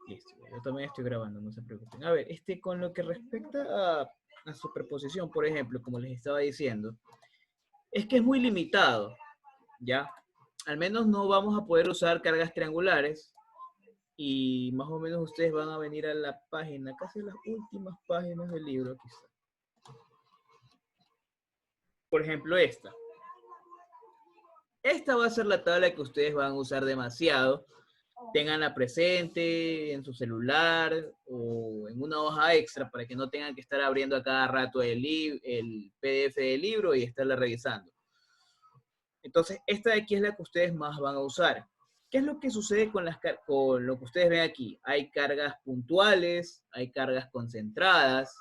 Listo, yo también estoy grabando, no se preocupen. A ver, con lo que respecta a superposición, por ejemplo, como les estaba diciendo, es que es muy limitado, ¿ya? Al menos no vamos a poder usar cargas triangulares y más o menos ustedes van a venir a la página, casi a las últimas páginas del libro, quizá. Por ejemplo, esta. Esta va a ser la tabla que ustedes van a usar demasiado. Tenganla presente en su celular o en una hoja extra para que no tengan que estar abriendo a cada rato el PDF del libro y estarla revisando. Entonces, esta de aquí es la que ustedes más van a usar. ¿Qué es lo que sucede con lo que ustedes ven aquí? Hay cargas puntuales, hay cargas concentradas,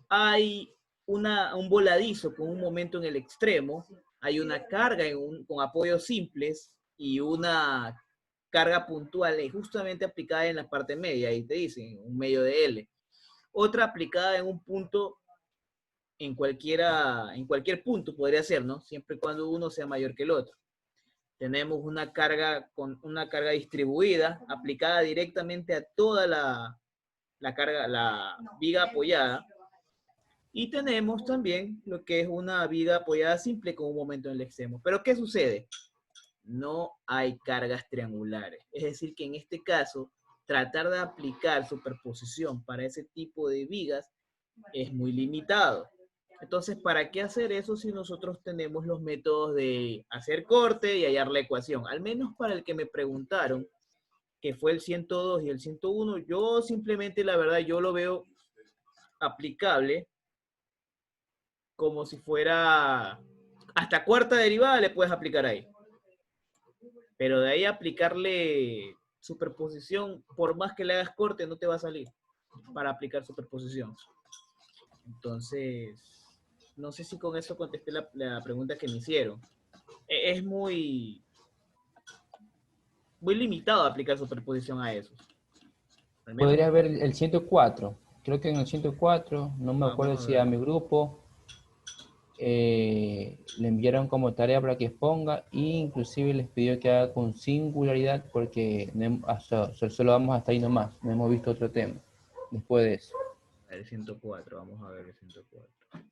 hay un voladizo con un momento en el extremo, hay una carga con apoyos simples y una carga puntual justamente aplicada en la parte media, ahí te dicen, un medio de L. Otra aplicada en un punto, en cualquier punto podría ser, ¿no? Siempre y cuando uno sea mayor que el otro. Tenemos una carga distribuida, aplicada directamente a toda la viga apoyada. Y tenemos también lo que es una viga apoyada simple con un momento en el extremo. Pero ¿qué sucede? No hay cargas triangulares. Es decir, que en este caso, tratar de aplicar superposición para ese tipo de vigas es muy limitado. Entonces, ¿para qué hacer eso si nosotros tenemos los métodos de hacer corte y hallar la ecuación? Al menos para el que me preguntaron, que fue el 102 y el 101, yo simplemente, la verdad, yo lo veo aplicable como si fuera hasta cuarta derivada le puedes aplicar ahí. Pero de ahí aplicarle superposición, por más que le hagas corte, no te va a salir para aplicar superposición. Entonces, no sé si con eso contesté la pregunta que me hicieron. Es muy limitado aplicar superposición a esos. Al menos Podría ver el 104. Creo que en el 104, no me vamos acuerdo a si a ver. mi grupo le enviaron como tarea para que exponga e inclusive les pidió que haga con singularidad porque solo vamos hasta ahí nomás, no hemos visto otro tema después de eso. El 104, vamos a ver el 104.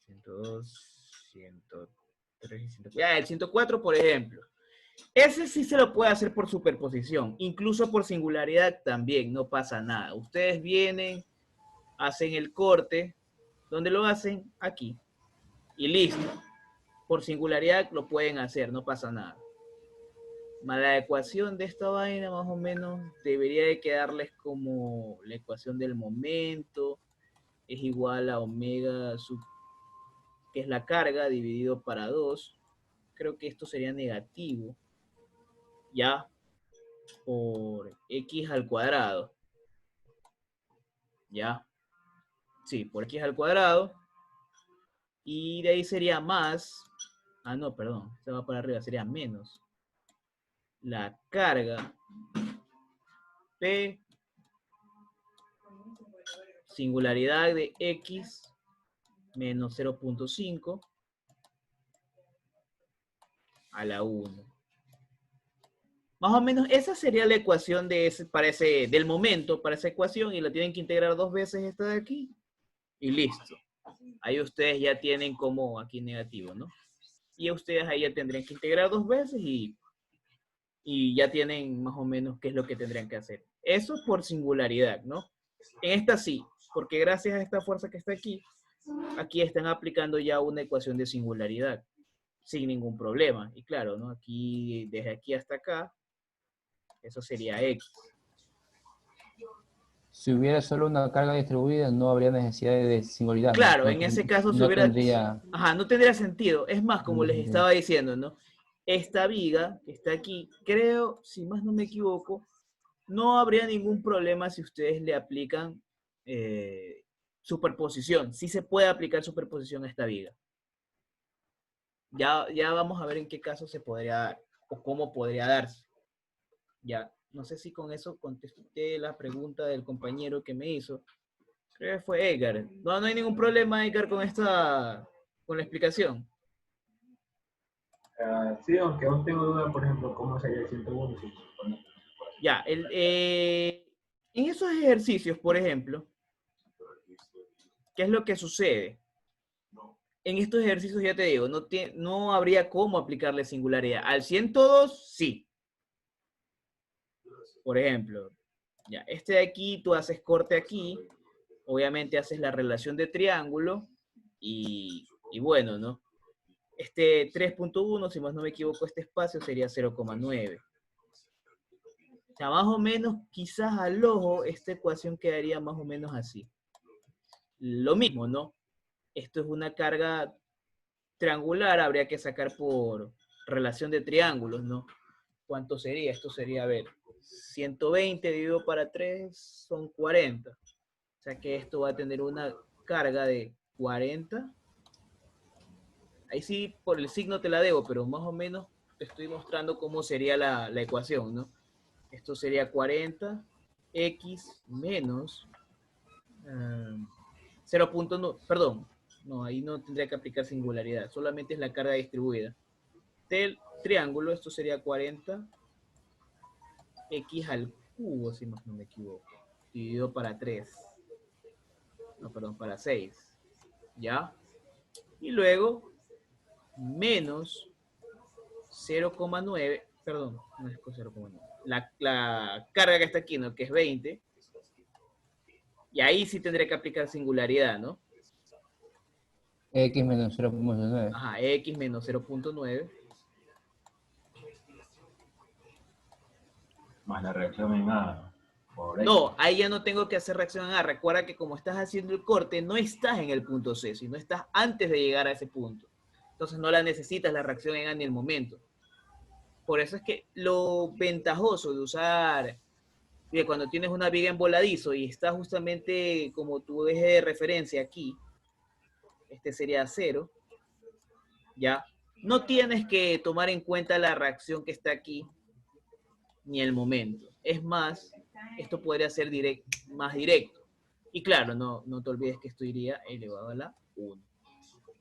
102, 103 y 104. Ya, el 104, por ejemplo. Ese sí se lo puede hacer por superposición, incluso por singularidad también, no pasa nada. Ustedes vienen, hacen el corte, ¿dónde lo hacen? Aquí. Y listo. Por singularidad lo pueden hacer, no pasa nada. La ecuación de esta vaina más o menos debería de quedarles como la ecuación del momento, es igual a omega sub, que es la carga, dividido para 2. Creo que esto sería negativo, ya, por x al cuadrado. Ya, sí, por x al cuadrado. Y de ahí sería más, no, perdón, se va para arriba, sería menos la carga P singularidad de x menos 0.5 a la 1. Más o menos esa sería la ecuación del momento para esa ecuación y la tienen que integrar dos veces esta de aquí y listo. Ahí ustedes ya tienen como aquí negativo, ¿no? Y ustedes ahí ya tendrían que integrar dos veces y ya tienen más o menos qué es lo que tendrían que hacer. Eso por singularidad, ¿no? En esta sí, porque gracias a esta fuerza que está aquí están aplicando ya una ecuación de singularidad sin ningún problema. Y claro, ¿no? Aquí, desde aquí hasta acá, eso sería X. Si hubiera solo una carga distribuida no habría necesidad de singularidad, ¿no? Claro, en ese caso No tendría, no tendría sentido. Es más, como no les tendría. estaba diciendo, ¿no? Esta viga que está aquí, creo, si más no me equivoco, no habría ningún problema si ustedes le aplican superposición. Sí se puede aplicar superposición a esta viga. Ya vamos a ver en qué caso se podría dar o cómo podría darse. Ya, no sé si con eso contesté la pregunta del compañero que me hizo. Creo que fue Edgar. No hay ningún problema, Edgar, con la explicación. Sí, aunque aún tengo duda, por ejemplo, cómo sería el 101 si se supone que no se puede hacer. Ya, En esos ejercicios, por ejemplo, ¿qué es lo que sucede? En estos ejercicios, ya te digo, no habría cómo aplicarle singularidad. Al 102, sí. Por ejemplo, ya, este de aquí, tú haces corte aquí, obviamente haces la relación de triángulo y bueno, ¿no? Este 3.1, si más no me equivoco, este espacio sería 0,9. O sea, más o menos, quizás al ojo, esta ecuación quedaría más o menos así. Lo mismo, ¿no? Esto es una carga triangular, habría que sacar por relación de triángulos, ¿no? ¿Cuánto sería? Esto sería, a ver, 120 dividido para 3 son 40. O sea que esto va a tener una carga de 40. Ahí sí, por el signo te la debo, pero más o menos te estoy mostrando cómo sería la ecuación, ¿no? Esto sería 40 x menos 0.9, perdón, no, ahí no tendría que aplicar singularidad, solamente es la carga distribuida. Del triángulo, esto sería 40 x al cubo, si no me equivoco, dividido para 3. No, perdón, para 6. ¿Ya? Y luego, menos 0,9, perdón, no es 0,9. La carga que está aquí, ¿no? Que es 20. Y ahí sí tendré que aplicar singularidad, ¿no? X menos 0.9. Ajá, x menos 0.9. Más la reacción en A por X. No, ahí ya no tengo que hacer reacción A. Recuerda que como estás haciendo el corte, no estás en el punto C, sino estás antes de llegar a ese punto. Entonces no la necesitas la reacción en A ni el momento. Por eso es que lo ventajoso de usar, cuando tienes una viga en voladizo y está justamente como tu eje de referencia aquí, este sería 0, ¿ya? No tienes que tomar en cuenta la reacción que está aquí, ni el momento. Es más, esto podría ser más directo. Y claro, no te olvides que esto iría elevado a la 1.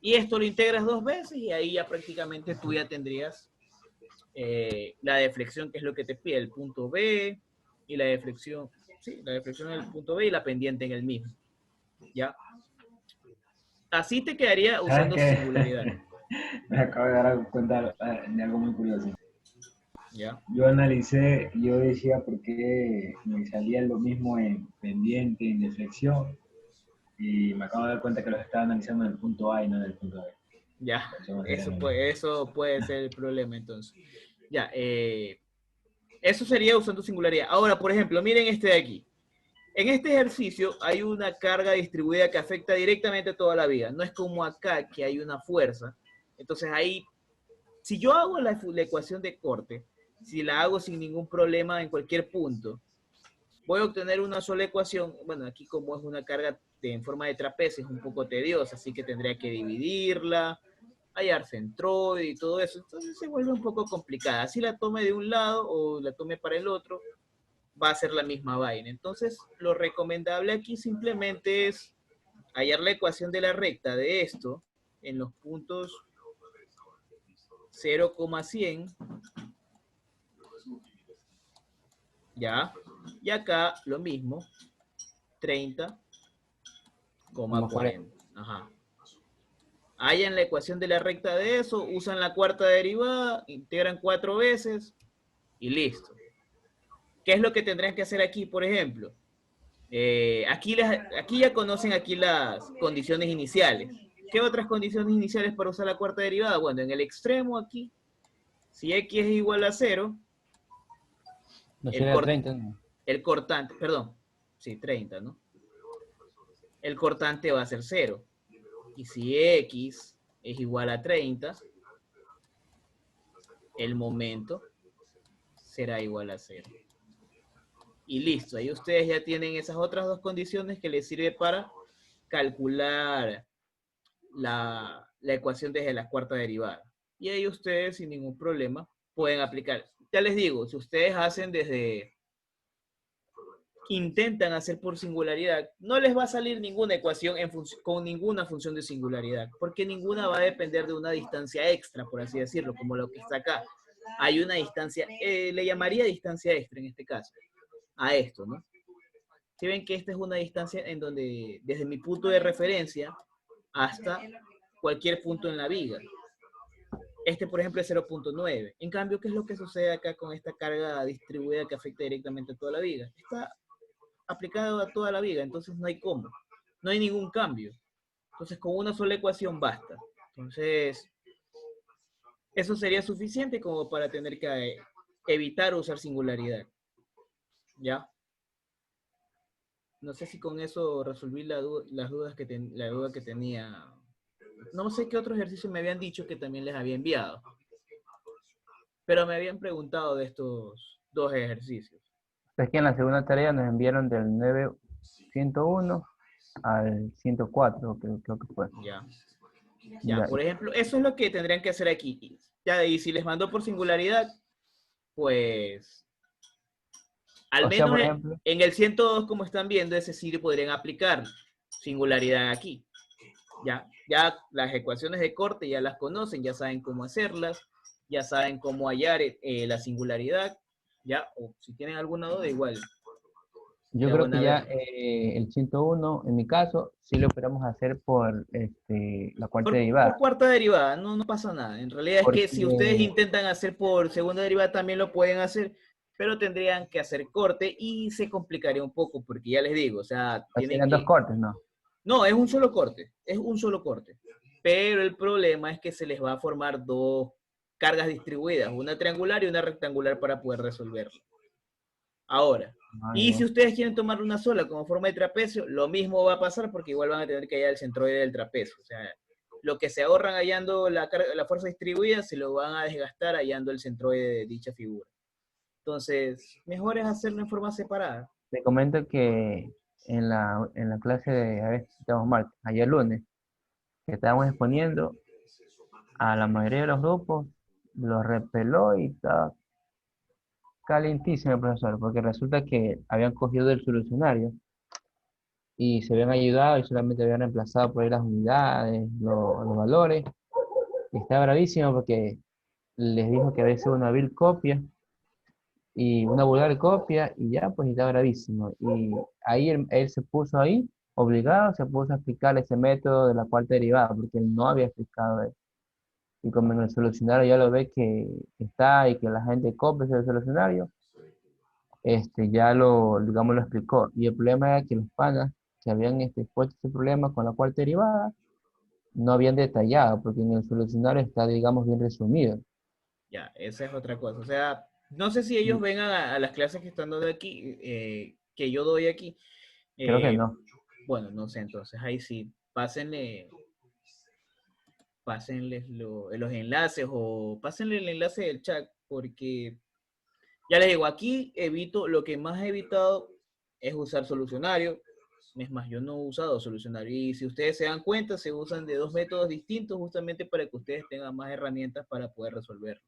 Y esto lo integras 2 veces y ahí ya prácticamente tú ya tendrías la deflexión, que es lo que te pide, el punto B, y la deflexión, sí, la deflexión en el punto B y la pendiente en el mismo. ¿Ya? Así te quedaría ¿Sabes usando qué? singularidad. Me acabo de dar cuenta de algo muy curioso. ¿Ya? Yo analicé, yo decía por qué me salía lo mismo en pendiente, en deflexión, y me acabo de dar cuenta que los estaba analizando en el punto A y no en el punto B. Ya, Eso sería lo mismo. eso puede ser el problema entonces. Ya, eso sería usando singularidad. Ahora, por ejemplo, miren este de aquí. En este ejercicio hay una carga distribuida que afecta directamente a toda la vida. No es como acá que hay una fuerza. Entonces ahí, si yo hago la ecuación de corte, si la hago sin ningún problema en cualquier punto, voy a obtener una sola ecuación. Bueno, aquí como es una carga en forma de trapecio es un poco tediosa, así que tendría que dividirla, hallar centroide y todo eso. Entonces se vuelve un poco complicada. Si la tome de un lado o la tome para el otro, va a ser la misma vaina. Entonces, lo recomendable aquí simplemente es hallar la ecuación de la recta de esto en los puntos 0,100, ¿ya? Y acá lo mismo, 30,40. Ajá. Hallan la ecuación de la recta de eso, usan la cuarta derivada, integran 4 veces y listo. ¿Qué es lo que tendrían que hacer aquí, por ejemplo? Aquí ya conocen aquí las condiciones iniciales. ¿Qué otras condiciones iniciales para usar la cuarta derivada? Bueno, en el extremo aquí, si x es igual a 0, No el, sería 30, ¿no? el cortante, perdón, sí, 30, ¿no? El cortante va a ser 0. Y si x es igual a 30, el momento será igual a 0. Y listo, ahí ustedes ya tienen esas otras dos condiciones que les sirve para calcular la ecuación desde la cuarta derivada. Y ahí ustedes sin ningún problema pueden aplicar. Ya les digo, si ustedes hacen intentan hacer por singularidad, no les va a salir ninguna ecuación con ninguna función de singularidad, porque ninguna va a depender de una distancia extra, por así decirlo, como lo que está acá. Hay una distancia, le llamaría distancia extra en este caso, a esto, ¿no? si ven que esta es una distancia en donde, desde mi punto de referencia hasta cualquier punto en la viga. Este, por ejemplo, es 0.9. En cambio, ¿qué es lo que sucede acá con esta carga distribuida que afecta directamente a toda la viga? Está aplicado a toda la viga, entonces no hay cómo. No hay ningún cambio. Entonces, con una sola ecuación basta. Entonces, eso sería suficiente como para tener que evitar usar singularidad. ¿Ya? No sé si con eso resolví las dudas la duda que tenía. No sé qué otro ejercicio me habían dicho que también les había enviado. Pero me habían preguntado de estos dos ejercicios. Es que en la segunda tarea nos enviaron del 901 al 104, creo que fue. Ya. Ya, Ya, por ejemplo, eso es lo que tendrían que hacer aquí. Ya, y si les mandó por singularidad, pues al o sea, menos por ejemplo, en el 102, como están viendo, ese sí podrían aplicar singularidad aquí. Ya las ecuaciones de corte ya las conocen, ya saben cómo hacerlas, ya saben cómo hallar la singularidad, ya, o si tienen alguna duda, igual. yo Ya creo van que a ya ver. el 101, en mi caso, sí lo esperamos hacer por la cuarta Por derivada. cuarta derivada, no pasa nada. En realidad es que si ustedes Porque intentan hacer por segunda derivada también lo pueden hacer, pero tendrían que hacer corte y se complicaría un poco, porque ya les digo, o sea, tienen serían dos que... cortes, ¿no? No, es un solo corte. Pero el problema es que se les va a formar dos cargas distribuidas, una triangular y una rectangular para poder resolverlo. Ahora, Ah, y si ya. ustedes quieren tomar una sola como forma de trapecio, lo mismo va a pasar porque igual van a tener que hallar el centroide del trapecio. O sea, lo que se ahorran hallando la fuerza distribuida se lo van a desgastar hallando el centroide de dicha figura. Entonces, mejor es hacerlo en forma separada. Te comento que en la clase de, a ver, si estamos mal, ayer lunes, que estábamos exponiendo, a la mayoría de los grupos los repeló y estaba calentísimo el profesor, porque resulta que habían cogido del solucionario y se habían ayudado y solamente habían reemplazado por ahí las unidades, los valores. Y estaba bravísimo porque les dijo que había sido una vil copia y una vulgar copia y ya, pues estaba bravísimo. Y ahí él se puso ahí, obligado, se puso a explicar ese método de la cuarta derivada, porque él no había explicado eso. Y como en el solucionario ya lo ve que está y que la gente copia ese solucionario, ya digamos, lo explicó. Y el problema era que los panas que habían expuesto ese problema con la cuarta derivada no habían detallado, porque en el solucionario está, digamos, bien resumido. Ya, esa es otra cosa. O sea, no sé si ellos Y ven a las clases que están dando aquí, que yo doy aquí. creo que Eh, no. bueno, no sé, entonces ahí sí, pásenles los enlaces o pásenle el enlace del chat, porque ya les digo, aquí evito, lo que más he evitado es usar solucionario. Es más, yo no he usado solucionario. Y si ustedes se dan cuenta, se usan de dos métodos distintos justamente para que ustedes tengan más herramientas para poder resolverlo.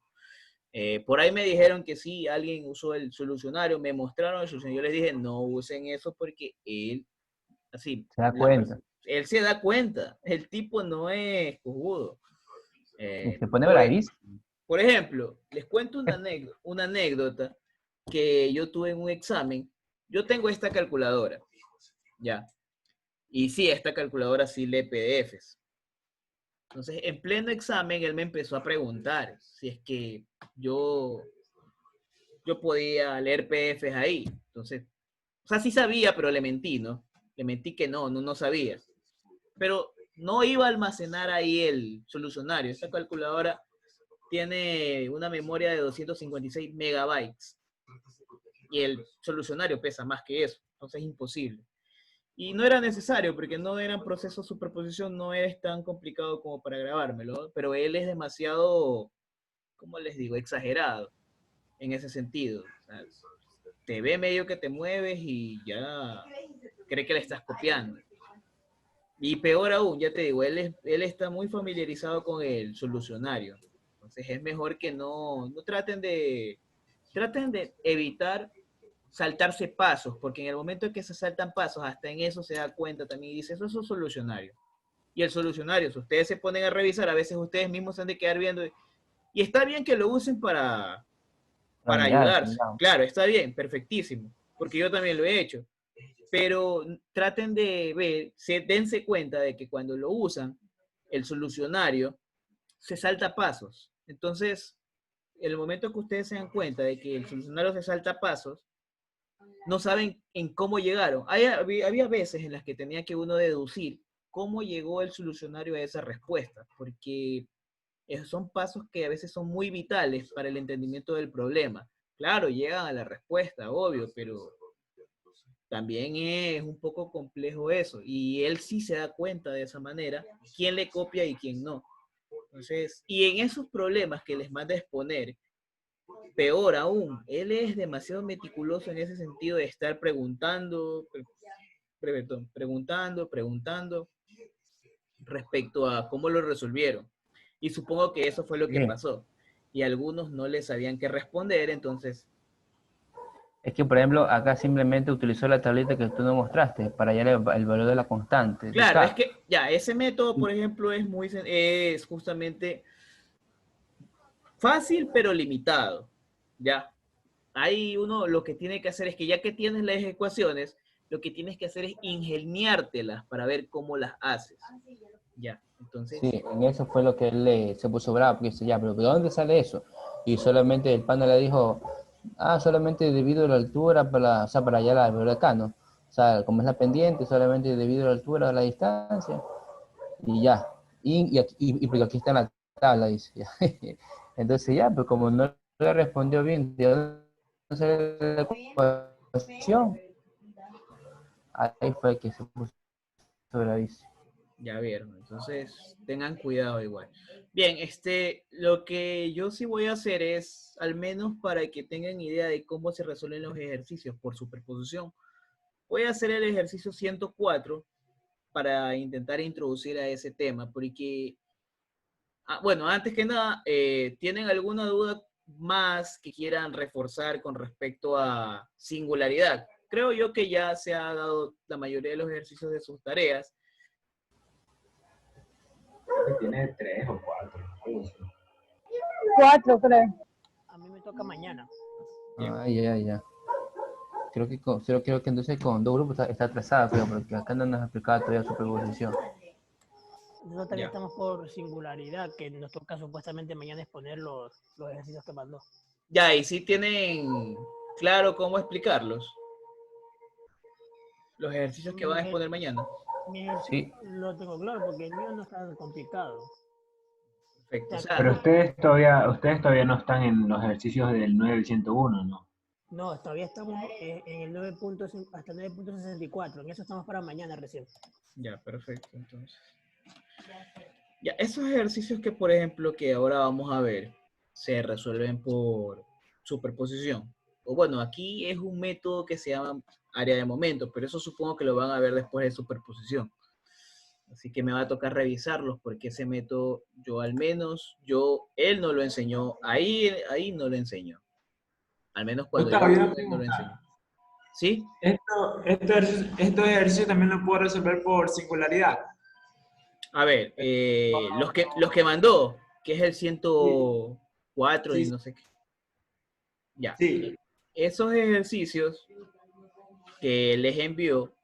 Por ahí me dijeron que sí, alguien usó el solucionario, me mostraron el solucionario. Yo les dije, no usen eso porque él, así, Se da cuenta. él se da cuenta. El tipo no es cojudo. Y Eh, se pone por, bravísimo. por ejemplo, les cuento una anécdota que yo tuve en un examen. Yo tengo esta calculadora, ya. Y sí, esta calculadora sí lee PDFs. Entonces, en pleno examen, él me empezó a preguntar si es que yo, yo podía leer PDFs ahí. Entonces, o sea, sí sabía, pero le mentí, ¿no? Le mentí que no sabía. Pero no iba a almacenar ahí el solucionario. Esta calculadora tiene una memoria de 256 megabytes y el solucionario pesa más que eso, entonces es imposible. Y no era necesario porque no eran procesos de superposición, no es tan complicado como para grabármelo, pero él es demasiado, ¿cómo les digo?, exagerado en ese sentido. O sea, te ve medio que te mueves y ya cree que le estás copiando. Y peor aún, ya te digo, él está muy familiarizado con el solucionario. Entonces es mejor que no traten de evitar saltarse pasos, porque en el momento en que se saltan pasos, hasta en eso se da cuenta también y dice, eso es un solucionario. Y el solucionario, si ustedes se ponen a revisar, a veces ustedes mismos se han de quedar viendo, y está bien que lo usen Para para mirarse, ayudarse. digamos. Claro, está bien, perfectísimo, porque yo también lo he hecho. pero traten de ver, dense cuenta de que cuando lo usan, el solucionario se salta pasos. Entonces, en el momento que ustedes se dan cuenta de que el solucionario se salta pasos, no saben en cómo llegaron. Había veces en las que tenía que uno deducir cómo llegó el solucionario a esa respuesta, porque esos son pasos que a veces son muy vitales para el entendimiento del problema. Claro, llegan a la respuesta, obvio, pero también es un poco complejo eso. Y él sí se da cuenta de esa manera, quién le copia y quién no. Entonces, y en esos problemas que les manda a exponer, peor aún, él es demasiado meticuloso en ese sentido de estar preguntando respecto a cómo lo resolvieron. Y supongo que eso fue lo que Bien. pasó. Y algunos no le sabían qué responder, entonces, Es que, por ejemplo, acá simplemente utilizó la tablita que tú nos mostraste para hallar el valor de la constante de claro, es K. que ya, ese método, por ejemplo, es justamente fácil, pero limitado. Ya, ahí uno lo que tiene que hacer es que ya que tienes las ecuaciones, lo que tienes que hacer es ingeniártelas para ver cómo las haces. Ya, entonces, Sí, en eso fue lo que él se puso bravo, porque dice, ya, pero ¿de dónde sale eso? Y solamente el pana le dijo, solamente debido a la altura, o sea, para hallar el valor de acá, ¿no? O sea, como es la pendiente, solamente debido a la altura, a la distancia, y ya. Y porque aquí está en la tabla, dice. Ya. Entonces ya, pero como no le respondió bien, ¿de dónde sale la ecuación? Ahí fue que se puso bravísimo. ya vieron, entonces tengan cuidado igual. Bien, lo que yo sí voy a hacer es, al menos para que tengan idea de cómo se resuelven los ejercicios por superposición, voy a hacer el ejercicio 104 para intentar introducir a ese tema, porque, bueno, antes que nada, ¿tienen alguna duda más que quieran reforzar con respecto a singularidad? Creo yo que ya se ha dado la mayoría de los ejercicios de sus tareas. Creo que tiene 3 o 4. Algo así. 4, creo. A mí me toca mañana. Bien. Ya. Creo que entonces con dos grupos está atrasada, creo, porque acá no nos ha explicado todavía superposición. Nosotros también Ya. estamos por singularidad, que nos toca supuestamente mañana exponer los ejercicios que mandó. Ya, y si tienen claro cómo explicarlos, los ejercicios que van a exponer mañana. Mi ejercicio lo tengo claro porque el mío no está tan complicado. Perfecto. O Pero sea, ustedes todavía no están en los ejercicios del 9 al 101, ¿no? No, todavía estamos en el 9.5 hasta 9.64. En eso estamos para mañana recién. ya, perfecto. Entonces, ya, esos ejercicios que, por ejemplo, que ahora vamos a ver, se resuelven por superposición. O bueno, aquí es un método que se llama área de momento, pero eso supongo que lo van a ver después de superposición. Así que me va a tocar revisarlos porque ese método, él no lo enseñó, ahí no lo enseñó. Al menos cuando yo Gustavo, y una estuve, él no lo pregunta. enseñó. ¿Sí? Estos ejercicios también los puedo resolver por singularidad. A ver, los que mandó, que es el 104 y Sí, no sé qué. Ya. sí. Esos ejercicios que les envió,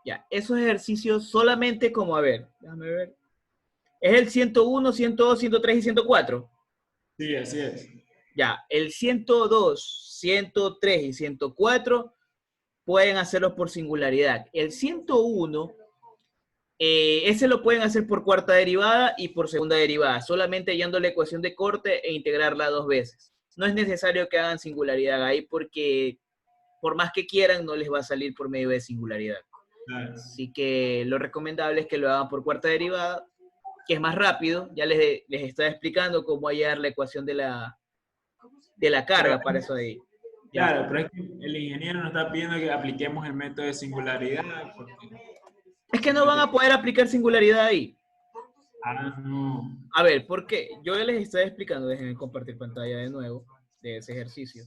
ya, esos ejercicios solamente como, a ver, déjame ver. Es el 101, 102, 103 y 104. Sí, así es. Ya, el 102, 103 y 104 pueden hacerlos por singularidad. El 101, ese lo pueden hacer por cuarta derivada y por segunda derivada, solamente hallando la ecuación de corte e integrarla dos veces. No es necesario que hagan singularidad ahí porque por más que quieran no les va a salir por medio de singularidad. Claro. Así que lo recomendable es que lo hagan por cuarta derivada, que es más rápido. Ya les estaba explicando cómo hallar la ecuación de la carga para eso ahí. ¿Ya? Claro, pero es que el ingeniero nos está pidiendo que apliquemos el método de singularidad. Es que no van a poder aplicar singularidad ahí. No. A ver, ¿por qué? Yo les estaba explicando, déjenme compartir pantalla de nuevo de ese ejercicio.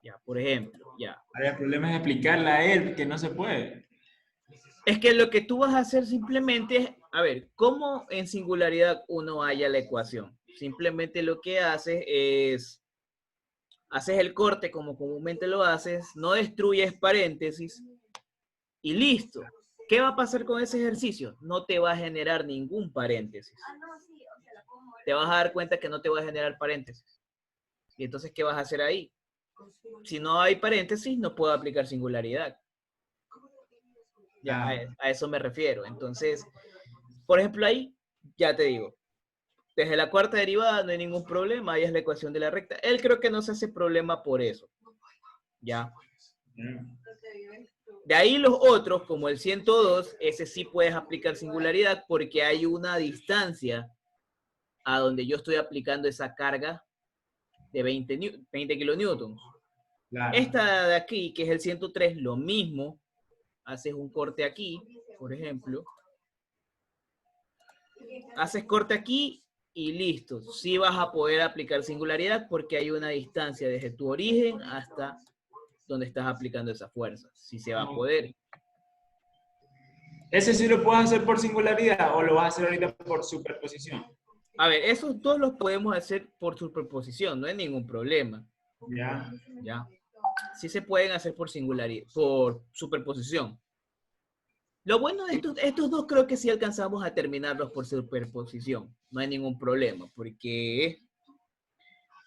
Ya, por ejemplo, ya. Ahora el problema es explicarle a él que no se puede. Es que lo que tú vas a hacer simplemente es, a ver, ¿cómo en singularidad uno halla la ecuación? Simplemente lo que haces es, haces el corte como comúnmente lo haces, no destruyes paréntesis y listo. ¿Qué va a pasar con ese ejercicio? No te va a generar ningún paréntesis. Te vas a dar cuenta que no te va a generar paréntesis. Y entonces, ¿qué vas a hacer ahí? Si no hay paréntesis, no puedo aplicar singularidad. Ya, a eso me refiero. Entonces, por ejemplo, ahí, ya te digo, desde la cuarta derivada no hay ningún problema, ahí es la ecuación de la recta. Él creo que no se hace problema por eso. Ya. De ahí los otros, como el 102, ese sí puedes aplicar singularidad porque hay una distancia a donde yo estoy aplicando esa carga de 20 kilonewtons. Claro. Esta de aquí, que es el 103, lo mismo. Haces un corte aquí, por ejemplo. Haces corte aquí y listo. Sí vas a poder aplicar singularidad porque hay una distancia desde tu origen hasta donde estás aplicando esa fuerza. Sí se va a poder. ¿Ese sí lo puedes hacer por singularidad o lo vas a hacer ahorita por superposición? A ver, esos dos los podemos hacer por superposición, no hay ningún problema. Ya. Ya. Sí se pueden hacer por singularidad, por superposición. Lo bueno de estos dos creo que sí alcanzamos a terminarlos por superposición. No hay ningún problema, porque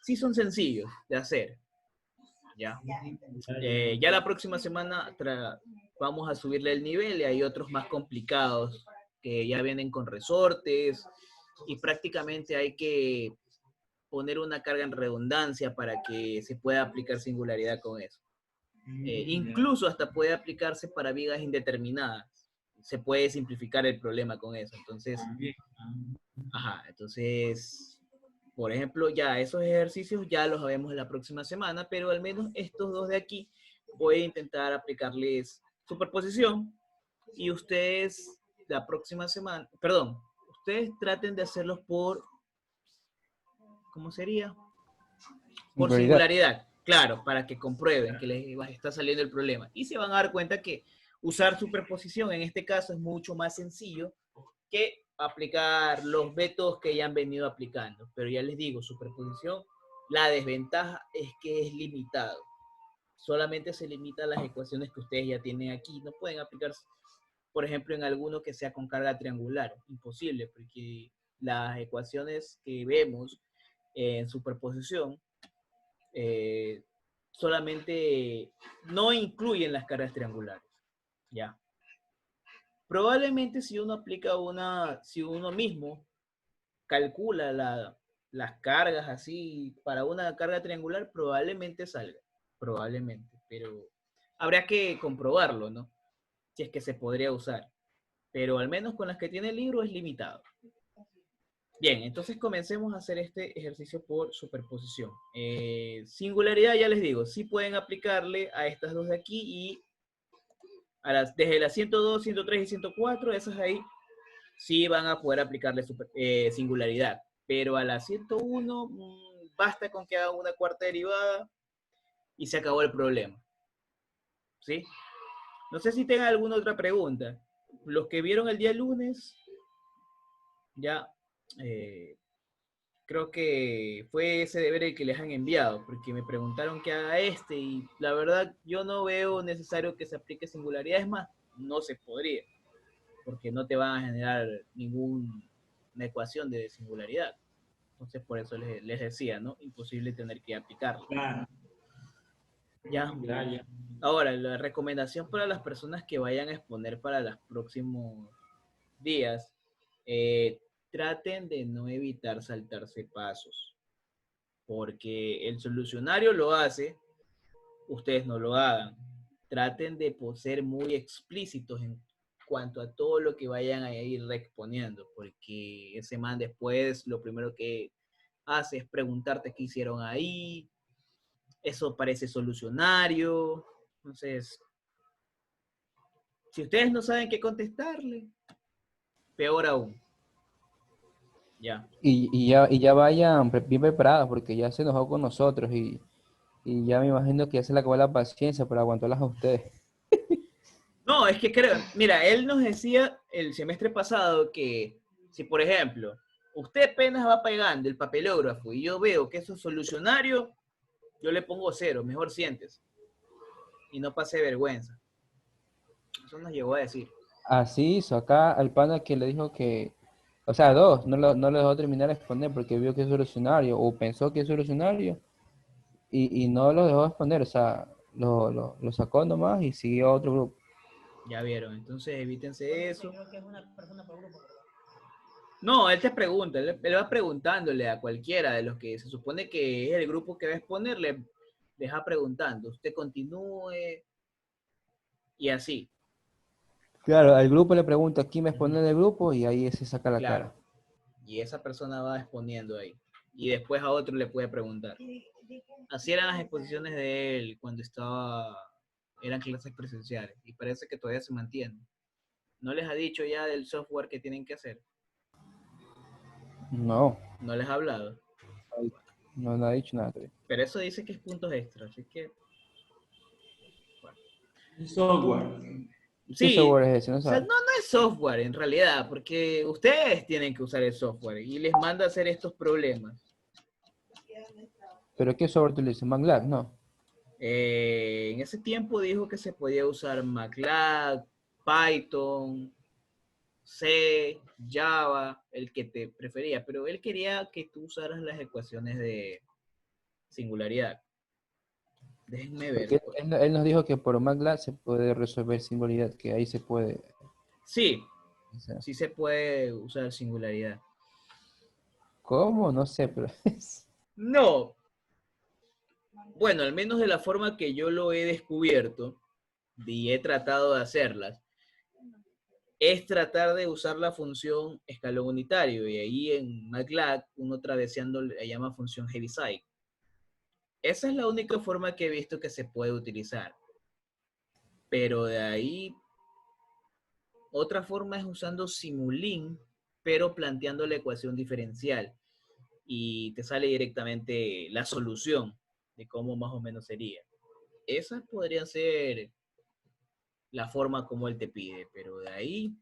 sí son sencillos de hacer. Ya. Ya la próxima semana vamos a subirle el nivel y hay otros más complicados que ya vienen con resortes y prácticamente hay que poner una carga en redundancia para que se pueda aplicar singularidad con eso. Incluso hasta puede aplicarse para vigas indeterminadas. Se puede simplificar el problema con eso. Entonces, entonces, por ejemplo, ya esos ejercicios ya los vemos la próxima semana, pero al menos estos dos de aquí voy a intentar aplicarles superposición y ustedes la próxima semana, perdón, ustedes traten de hacerlos por, ¿cómo sería? Por singularidad, claro, para que comprueben que les está saliendo el problema. Y se van a dar cuenta que usar superposición en este caso es mucho más sencillo que aplicar los métodos que ya han venido aplicando. Pero ya les digo, superposición, la desventaja es que es limitado. Solamente se limita a las ecuaciones que ustedes ya tienen aquí. No pueden aplicar, por ejemplo, en alguno que sea con carga triangular. Imposible, porque las ecuaciones que vemos en superposición solamente no incluyen las cargas triangulares. Ya. Probablemente si uno aplica si uno mismo calcula las cargas así para una carga triangular, probablemente salga. Probablemente, pero habría que comprobarlo, ¿no? Si es que se podría usar. Pero al menos con las que tiene el libro es limitado. Bien, entonces comencemos a hacer este ejercicio por superposición. Singularidad, ya les digo, sí pueden aplicarle a estas dos de aquí y desde las 102, 103 y 104, esas ahí sí van a poder aplicarle singularidad. Pero a la 101 basta con que hagan una cuarta derivada y se acabó el problema. ¿Sí? No sé si tengan alguna otra pregunta. Los que vieron el día lunes, ya creo que fue ese deber el que les han enviado, porque me preguntaron que haga y la verdad yo no veo necesario que se aplique singularidad, es más, no se podría, porque no te van a generar ninguna ecuación de singularidad. Entonces por eso les decía, ¿no? Imposible tener que aplicarlo. Claro. Ya. Ahora, la recomendación para las personas que vayan a exponer para los próximos días, traten de no evitar saltarse pasos, porque el solucionario lo hace, ustedes no lo hagan. Traten de ser muy explícitos en cuanto a todo lo que vayan a ir reexponiendo, porque ese man después lo primero que hace es preguntarte qué hicieron ahí, eso parece solucionario. Entonces, si ustedes no saben qué contestarle, peor aún. Ya. Y ya vayan bien preparados porque ya se enojó con nosotros y ya me imagino que ya se le acabó la paciencia para aguantarlas a ustedes. No, es que creo, mira, él nos decía el semestre pasado que si, por ejemplo, usted apenas va pegando el papelógrafo y yo veo que eso es solucionario, yo le pongo 0, mejor siéntese. Y no pase vergüenza. Eso nos llegó a decir. Así hizo acá al pana que le dijo que, o sea, dos, no lo dejó terminar de exponer porque vio que es solucionario o pensó que es solucionario y no lo dejó exponer, o sea, lo sacó nomás y siguió a otro grupo. Ya vieron, entonces evítense eso. Creo que es una persona por grupo, ¿verdad? No, él te pregunta, él va preguntándole a cualquiera de los que se supone que es el grupo que va a exponerle, les va preguntando, usted continúe y así, Claro, al grupo le pregunta quién me expone en el grupo y ahí se saca la claro. cara. Y esa persona va exponiendo ahí. Y después a otro le puede preguntar. Así eran las exposiciones de él cuando eran clases presenciales. Y parece que todavía se mantiene. ¿No les ha dicho ya del software que tienen que hacer? No, ¿No les ha hablado? no ha dicho nada todavía. Pero eso dice que es puntos extra, así que... bueno. Un software. ¿Qué Sí, software es ese? No o sea, sabe. no es software en realidad, porque ustedes tienen que usar el software y les manda a hacer estos problemas. ¿Pero qué software utilizas? MATLAB, no. En ese tiempo dijo que se podía usar MATLAB, Python, C, Java, el que te prefería, pero él quería que tú usaras las ecuaciones de singularidad. Déjenme ver. Porque él nos dijo que por MATLAB se puede resolver singularidad, que ahí se puede. Sí, O sea, sí se puede usar singularidad. ¿cómo? No sé, pero No, bueno, al menos de la forma que yo lo he descubierto y he tratado de hacerlas, es tratar de usar la función escalón unitario y ahí en MATLAB uno traveseando le llama función Heaviside. Esa es la única forma que he visto que se puede utilizar. Pero de ahí, otra forma es usando Simulink, pero planteando la ecuación diferencial. Y te sale directamente la solución de cómo más o menos sería. Esa podría ser la forma como él te pide, pero de ahí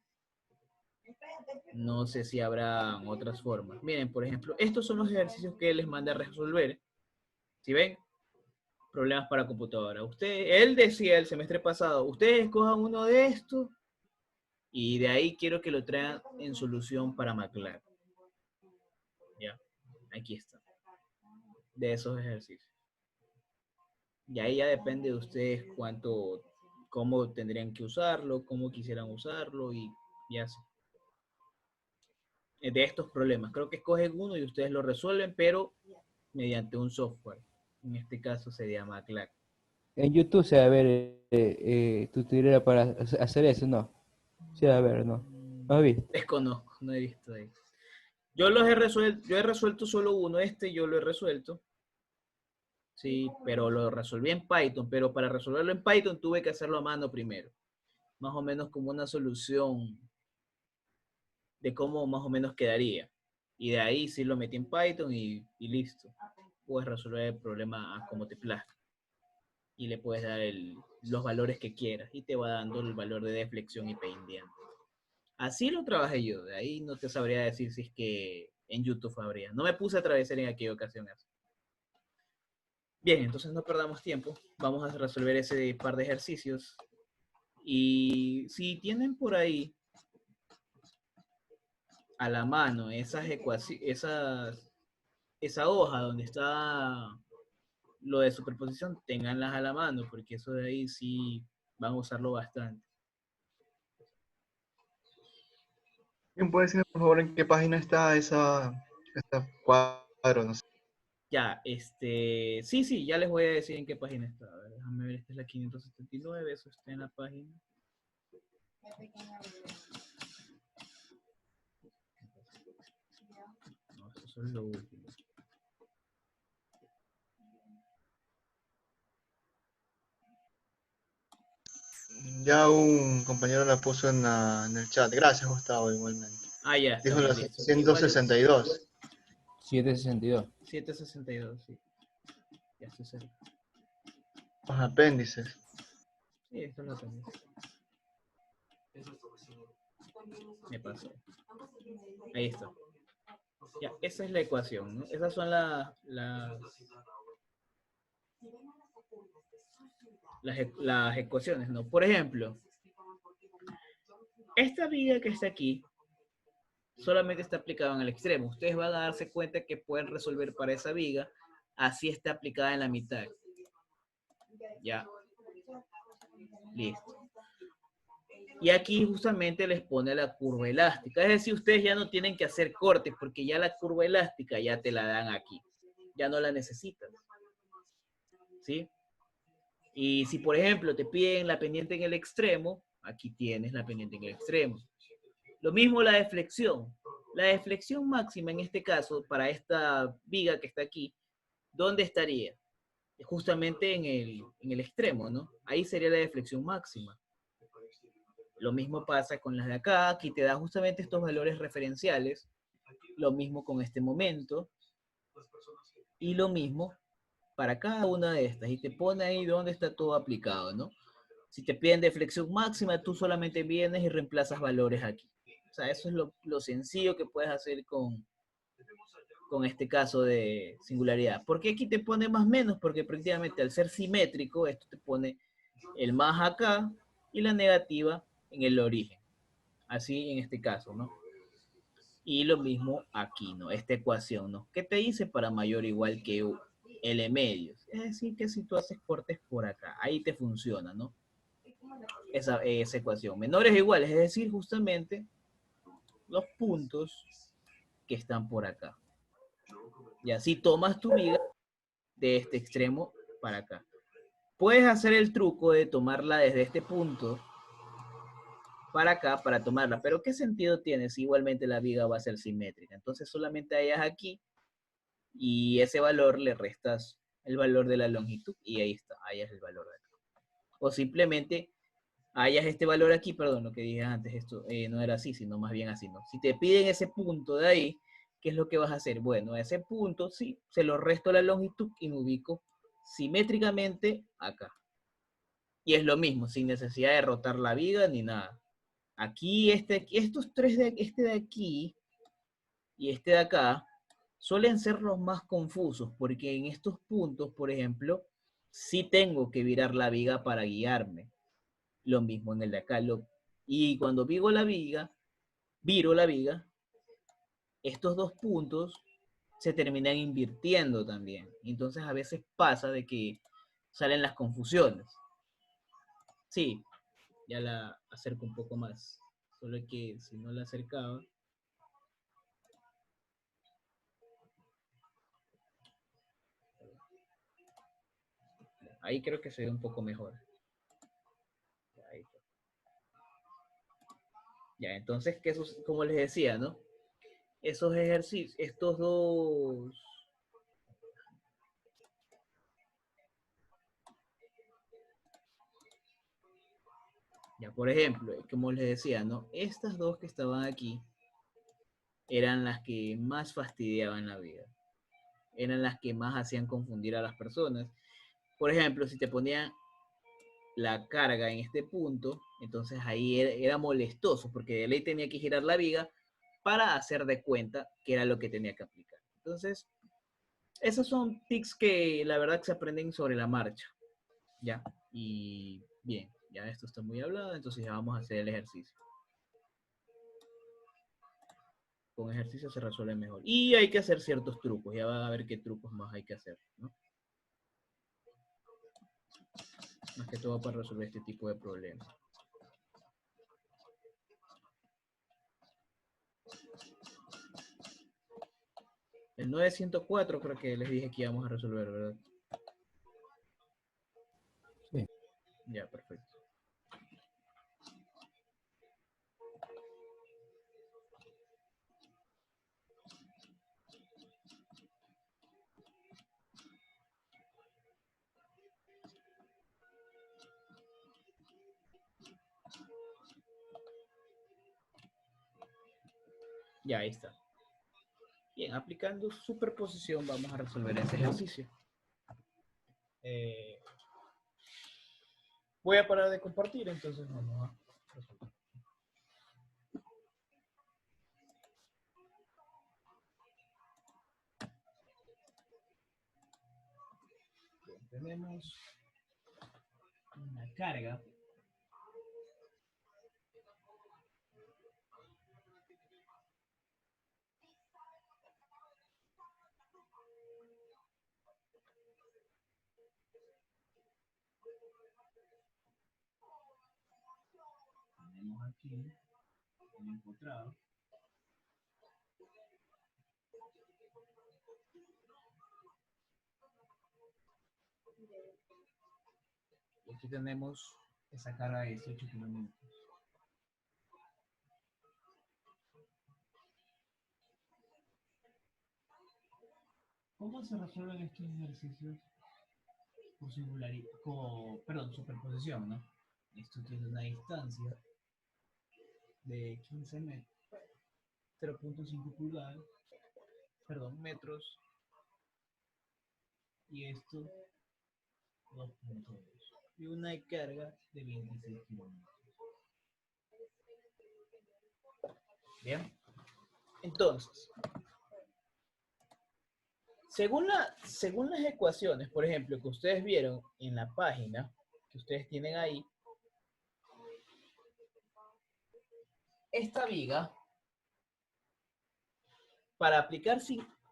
no sé si habrá otras formas. Miren, por ejemplo, estos son los ejercicios que él les manda a resolver. ¿Sí ven? Problemas para computadora. Él decía el semestre pasado, ustedes escojan uno de estos y de ahí quiero que lo traigan en solución para MATLAB. Ya, aquí está. De esos ejercicios. Y ahí ya depende de ustedes cómo tendrían que usarlo, cómo quisieran usarlo y así. De estos problemas. Creo que escogen uno y ustedes lo resuelven, pero mediante un software. En este caso sería MATLAB. en YouTube se va a ver tutorial para hacer eso, ¿no? Se va a ver, ¿no? ¿No has visto? Desconozco, no he visto ahí. Yo he resuelto solo uno, yo lo he resuelto. Sí, pero lo resolví en Python, pero para resolverlo en Python tuve que hacerlo a mano primero. Más o menos como una solución de cómo más o menos quedaría. Y de ahí sí lo metí en Python y listo. Puedes resolver el problema como te plazca. Y le puedes dar los valores que quieras y te va dando el valor de deflexión y pendiente. Así lo trabajé yo, de ahí no te sabría decir si es que en YouTube habría. No me puse a atravesar en aquella ocasión eso. Bien, entonces no perdamos tiempo. Vamos a resolver ese par de ejercicios. Y si tienen por ahí a la mano esa hoja donde está lo de superposición, ténganlas a la mano, porque eso de ahí sí van a usarlo bastante. ¿Quién puede decirme, por favor, en qué página está esta cuadro? No sé. Ya, sí, ya les voy a decir en qué página está. A ver, déjame ver, esta es la 579, eso está en la página. No, eso es lo último. Ya un compañero la puso en el chat. Gracias, Gustavo, igualmente. Ah, ya, está Dijo bien, la listo. 162. 762. 762, sí. Ya estoy cerca. Los apéndices. Sí, esto lo tengo. Me pasó. Ahí está. Ya, esa es la ecuación, ¿no? Esas son las ecuaciones, ¿no? Por ejemplo, Esta viga que está aquí solamente está aplicada en el extremo. Ustedes van a darse cuenta que pueden resolver para esa viga, así está aplicada en la mitad. Ya. Listo. Y aquí justamente les pone la curva elástica. Es decir, ustedes ya no tienen que hacer cortes porque ya la curva elástica ya te la dan aquí. Ya no la necesitas. ¿Sí? Y si, por ejemplo, te piden la pendiente en el extremo, aquí tienes la pendiente en el extremo. Lo mismo la deflexión. La deflexión máxima en este caso, para esta viga que está aquí, ¿dónde estaría? Justamente en el extremo, ¿no? Ahí sería la deflexión máxima. Lo mismo pasa con las de acá, aquí te da justamente estos valores referenciales. Lo mismo con este momento. Y lo mismo para cada una de estas. Y te pone ahí donde está todo aplicado, ¿no? Si te piden deflexión máxima, tú solamente vienes y reemplazas valores aquí. O sea, eso es lo sencillo que puedes hacer con este caso de singularidad. ¿Por qué aquí te pone más menos? Porque prácticamente al ser simétrico, esto te pone el más acá y la negativa en el origen. Así en este caso, ¿no? Y lo mismo aquí, ¿no? Esta ecuación, ¿no? ¿Qué te dice para mayor o igual que L medios? Es decir, que si tú haces cortes por acá, ahí te funciona, ¿no? Esa ecuación. Menores o iguales, es decir, justamente los puntos que están por acá. Y así tomas tu viga de este extremo para acá. Puedes hacer el truco de tomarla desde este punto para acá para tomarla, pero ¿qué sentido tiene si igualmente la viga va a ser simétrica? Entonces solamente hallas aquí y ese valor le restas el valor de la longitud y ahí está, hallas el valor de acá. O simplemente hallas este valor aquí, perdón, lo que dije antes, esto no era así, sino más bien así, ¿no? Si te piden ese punto de ahí, ¿qué es lo que vas a hacer? Bueno, a ese punto, sí, se lo resto la longitud y me ubico simétricamente acá. Y es lo mismo, sin necesidad de rotar la viga ni nada. Aquí, estos tres, este de aquí y este de acá, suelen ser los más confusos, porque en estos puntos, por ejemplo, sí tengo que virar la viga para guiarme. Lo mismo en el de acá. Y cuando viro la viga, estos dos puntos se terminan invirtiendo también. Entonces a veces pasa de que salen las confusiones. Sí, ya la acerco un poco más. Solo que si no la acercaba. Ahí creo que se ve un poco mejor. Ahí está. Ya, entonces, que esos, como les decía, ¿no? Esos ejercicios, estos dos. Ya, por ejemplo, como les decía, ¿no? Estas dos que estaban aquí eran las que más fastidiaban la vida. Eran las que más hacían confundir a las personas. Por ejemplo, si te ponían la carga en este punto, entonces ahí era molestoso, porque de ley tenía que girar la viga para hacer de cuenta que era lo que tenía que aplicar. Entonces, esos son tics que la verdad se aprenden sobre la marcha. Ya, y bien, ya esto está muy hablado, entonces ya vamos a hacer el ejercicio. Con ejercicio se resuelve mejor. Y hay que hacer ciertos trucos, ya van a ver qué trucos más hay que hacer, ¿no? Más que todo para resolver este tipo de problemas. El 904 creo que les dije que íbamos a resolver, ¿verdad? Sí. Ya, perfecto. Ya, ahí está. Bien, aplicando superposición vamos a resolver ese ejercicio. Voy a parar de compartir, entonces vamos a resolver. Bien, tenemos una carga Tenemos aquí el empotrado. Y aquí tenemos esa carga de 18 kilómetros. ¿Cómo se resuelven estos ejercicios por singularidad, perdón, superposición, ¿no? Esto tiene una distancia de 15 metros, 0.5 pulgadas, perdón, metros, y esto 2.2. Y una carga de 26 kilómetros. Bien. Entonces, según las ecuaciones, por ejemplo, que ustedes vieron en la página, que ustedes tienen ahí, esta viga, para aplicar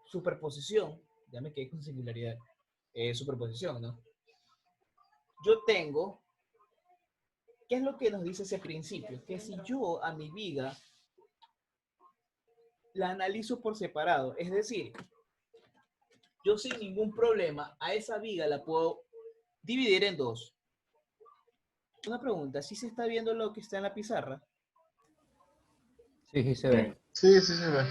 superposición, ya me quedé con singularidad, superposición, ¿no? Yo tengo, ¿qué es lo que nos dice ese principio? Que si yo a mi viga la analizo por separado, es decir, yo sin ningún problema a esa viga la puedo dividir en dos. Una pregunta, ¿sí se está viendo lo que está en la pizarra? Sí, sí se ve. Sí, sí se ve.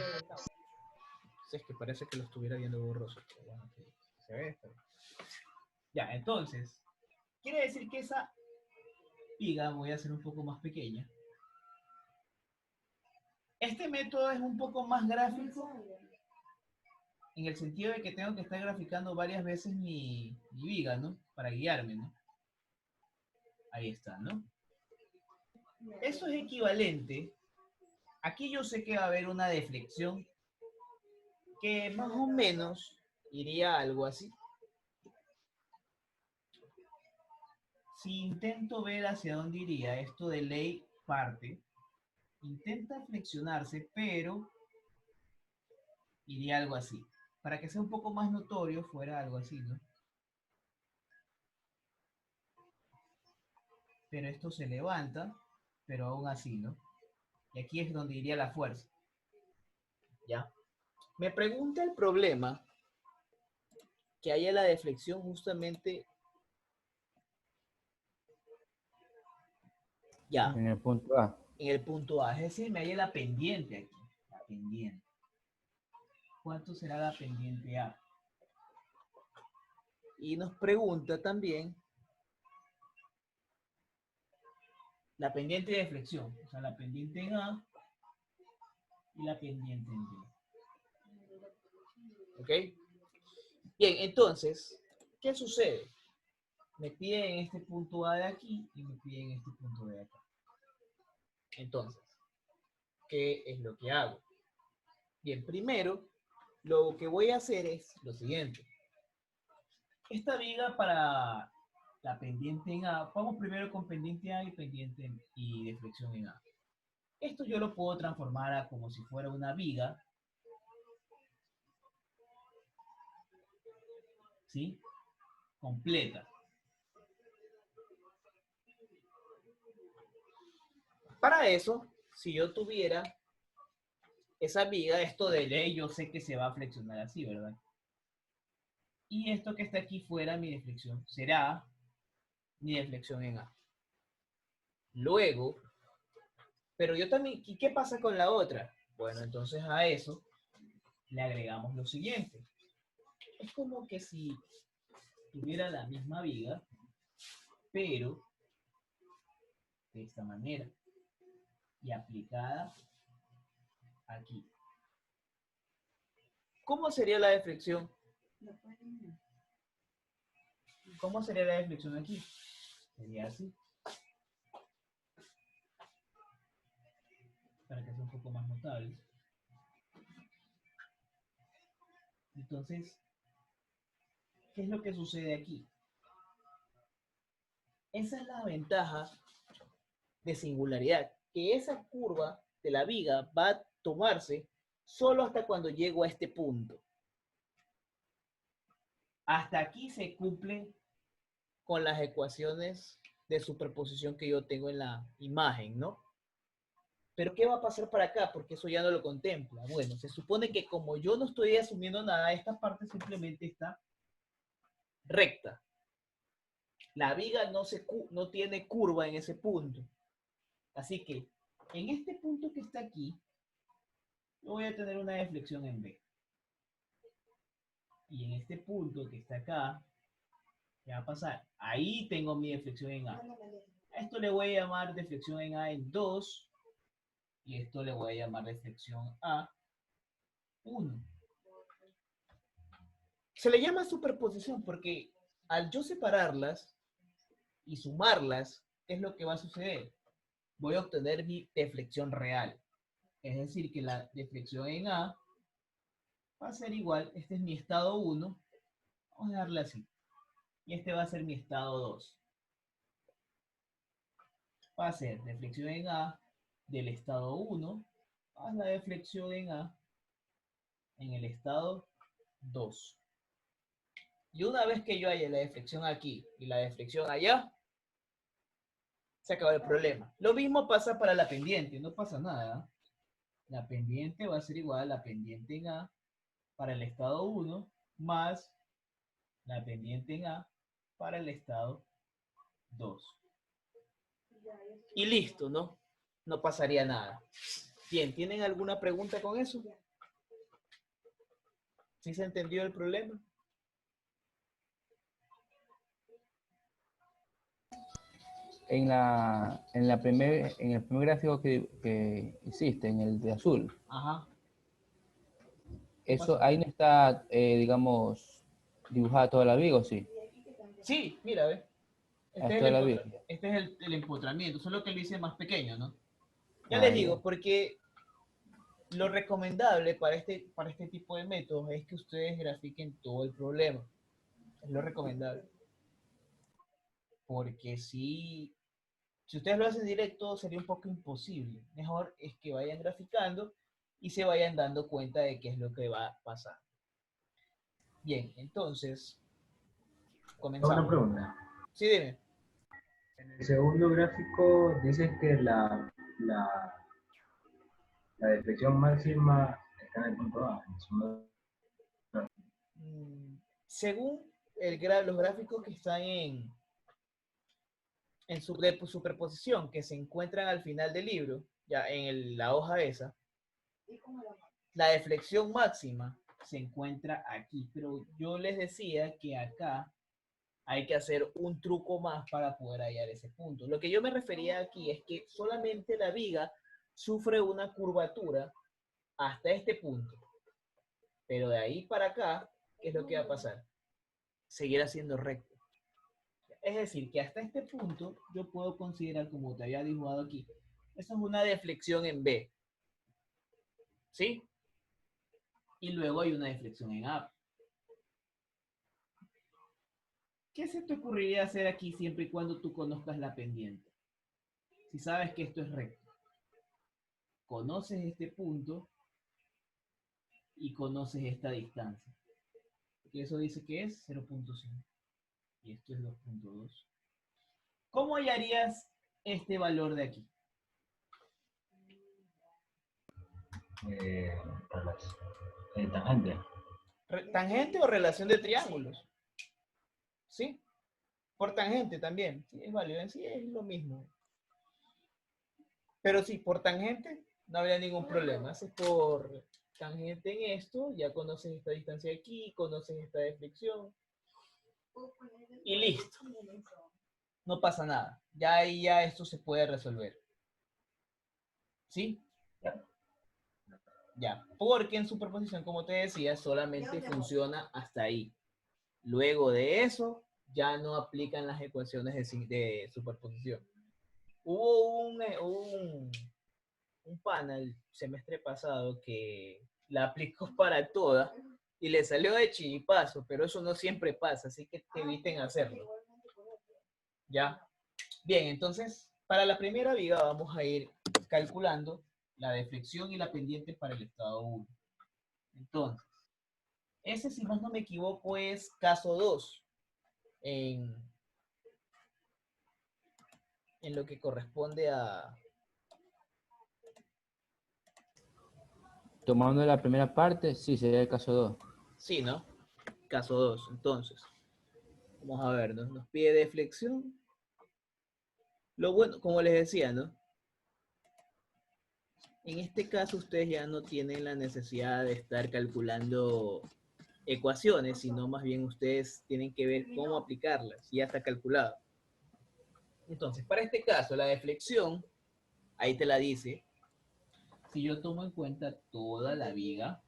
Sí, es que parece que lo estuviera viendo borroso. Pero bueno, se ve. Pero... Ya, entonces, quiere decir que esa viga voy a hacer un poco más pequeña. Este método es un poco más gráfico en el sentido de que tengo que estar graficando varias veces mi viga, ¿no? Para guiarme, ¿no? Ahí está, ¿no? Eso es equivalente. Aquí yo sé que va a haber una deflexión que más o menos iría algo así. Si intento ver hacia dónde iría, esto de ley parte, intenta flexionarse, pero iría algo así. Para que sea un poco más notorio, fuera algo así, ¿no? Pero esto se levanta, pero aún así, ¿no? Y aquí es donde iría la fuerza. ¿Ya? Me pregunta el problema que haya la deflexión justamente ya, En el punto A. en el punto A. Es decir, me halla la pendiente aquí. La pendiente. ¿Cuánto será la pendiente A? Y nos pregunta también la pendiente de flexión, o sea, la pendiente en A y la pendiente en B. ¿Ok? Bien, entonces, ¿qué sucede? Me piden este punto A de aquí y me piden este punto B de acá. Entonces, ¿qué es lo que hago? Bien, primero, lo que voy a hacer es lo siguiente. Esta viga para la pendiente en A, vamos primero con pendiente A y pendiente y deflexión en A. Esto yo lo puedo transformar a como si fuera una viga, ¿sí? Completa. Para eso, si yo tuviera esa viga, esto de ley, yo sé que se va a flexionar así, ¿verdad? Y esto que está aquí fuera, mi deflexión, será mi deflexión en A. Luego, pero yo también, ¿y qué pasa con la otra? Bueno, entonces a eso le agregamos lo siguiente. Es como que si tuviera la misma viga, pero de esta manera y aplicada aquí. ¿Cómo sería la deflexión? ¿Cómo sería la deflexión aquí? Sería así. Para que sea un poco más notable. Entonces, ¿qué es lo que sucede aquí? Esa es la ventaja de singularidad, que esa curva de la viga va a tomarse solo hasta cuando llego a este punto. Hasta aquí se cumple con las ecuaciones de superposición que yo tengo en la imagen, ¿no? Pero ¿qué va a pasar para acá? Porque eso ya no lo contempla. Bueno, se supone que como yo no estoy asumiendo nada, esta parte simplemente está recta. La viga no tiene curva en ese punto. Así que en este punto que está aquí, yo voy a tener una deflexión en B. Y en este punto que está acá, ¿qué va a pasar? Ahí tengo mi deflexión en A. A esto le voy a llamar deflexión en A en 2. Y esto le voy a llamar deflexión A 1. Se le llama superposición porque al yo separarlas y sumarlas, ¿qué es lo que va a suceder? Voy a obtener mi deflexión real. Es decir, que la deflexión en A va a ser igual, este es mi estado 1, vamos a darle así, y este va a ser mi estado 2. Va a ser deflexión en A del estado 1 más la deflexión en A en el estado 2. Y una vez que yo haya la deflexión aquí y la deflexión allá, se acabó el problema. Lo mismo pasa para la pendiente, no pasa nada. La pendiente va a ser igual a la pendiente en A para el estado 1 más la pendiente en A para el estado 2. Y listo, ¿no? No pasaría nada. Bien, ¿tienen alguna pregunta con eso? ¿Sí se entendió el problema? En el primer gráfico que hiciste, en el de azul, Ajá. eso ahí no está, digamos, dibujada toda la viga, ¿o sí? Sí, mira, ve. Es toda la viga. Este es el empotramiento, solo que lo hice más pequeño, ¿no? Ya Ah, les ya. digo, porque lo recomendable para este tipo de métodos es que ustedes grafiquen todo el problema. Es lo recomendable. Porque si ustedes lo hacen directo sería un poco imposible. Mejor es que vayan graficando y se vayan dando cuenta de qué es lo que va a pasar. Bien, entonces, Una comenzamos. pregunta. Sí, dime. En el segundo gráfico dices que la deflexión máxima está en el punto A. En el segundo. Según los gráficos que están en superposición, que se encuentran al final del libro, ya en la hoja esa, la deflexión máxima se encuentra aquí, pero yo les decía que acá hay que hacer un truco más para poder hallar ese punto. Lo que yo me refería aquí es que solamente la viga sufre una curvatura hasta este punto, pero de ahí para acá, ¿qué es lo que va a pasar? Seguirá siendo recto. Es decir, que hasta este punto yo puedo considerar, como te había dibujado aquí, eso es una deflexión en B, ¿sí? Y luego hay una deflexión en A. ¿Qué se te ocurriría hacer aquí siempre y cuando tú conozcas la pendiente? Si sabes que esto es recto, conoces este punto y conoces esta distancia. Porque eso dice que es 0.5 y esto es 2.2. ¿Cómo hallarías este valor de aquí? Eh, tangente. ¿Tangente o relación de triángulos? ¿Sí? Por tangente también. Sí, es válido. En sí es lo mismo. Pero sí, por tangente no habría ningún problema. Haces por tangente en esto, ya conoces esta distancia aquí, conoces esta deflexión y listo. No pasa nada. Ya ahí ya esto se puede resolver. ¿Sí? Ya. Porque en superposición, como te decía, solamente funciona hasta ahí. Luego de eso, ya no aplican las ecuaciones de superposición. Hubo un pana el semestre pasado que la aplicó para todas y le salió de chiripazo, pero eso no siempre pasa, así que te eviten hacerlo. ¿Ya? Bien, entonces, para la primera viga vamos a ir calculando la deflexión y la pendiente para el estado 1. Entonces, ese, si más no me equivoco, es caso 2 en lo que corresponde a Tomando la primera parte, sí, sería el caso 2. Sí, ¿no? Caso 2. Entonces, vamos a ver, nos pide deflexión. Lo bueno, como les decía, ¿no? En este caso ustedes ya no tienen la necesidad de estar calculando ecuaciones, sino más bien ustedes tienen que ver cómo aplicarlas, ya está calculado. Entonces, para este caso, la deflexión, ahí te la dice, si yo tomo en cuenta toda la viga,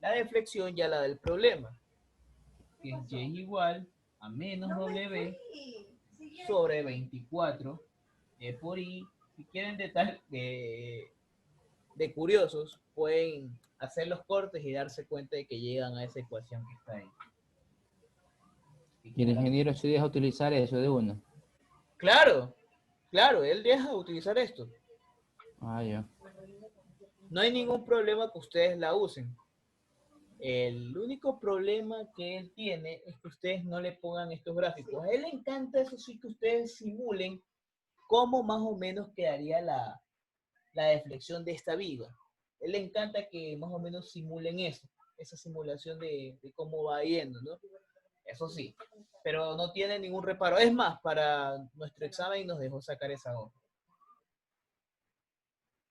la deflexión ya la del problema, que es y es igual a menos w sobre 24 e por i. Si quieren de curiosos, pueden hacer los cortes y darse cuenta de que llegan a esa ecuación que está ahí. Y el ingeniero se deja utilizar eso de uno. Claro, claro, él deja de utilizar esto. Ah, ya. No hay ningún problema que ustedes la usen. El único problema que él tiene es que ustedes no le pongan estos gráficos. A él le encanta, eso sí, que ustedes simulen cómo más o menos quedaría la deflexión de esta viga. A él le encanta que más o menos simulen eso, esa simulación de cómo va yendo, ¿no? Eso sí, pero no tiene ningún reparo. Es más, para nuestro examen nos dejó sacar esa hoja.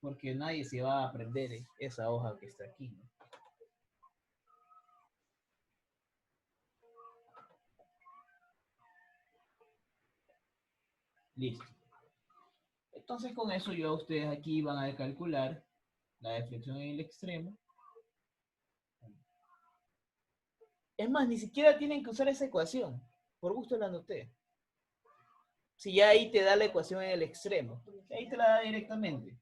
Porque nadie se va a aprender esa hoja que está aquí, ¿no? Listo. Entonces con eso ya ustedes aquí van a calcular la deflexión en el extremo. Es más, ni siquiera tienen que usar esa ecuación. Por gusto la anoté. Si ya ahí te da la ecuación en el extremo, ahí te la da directamente.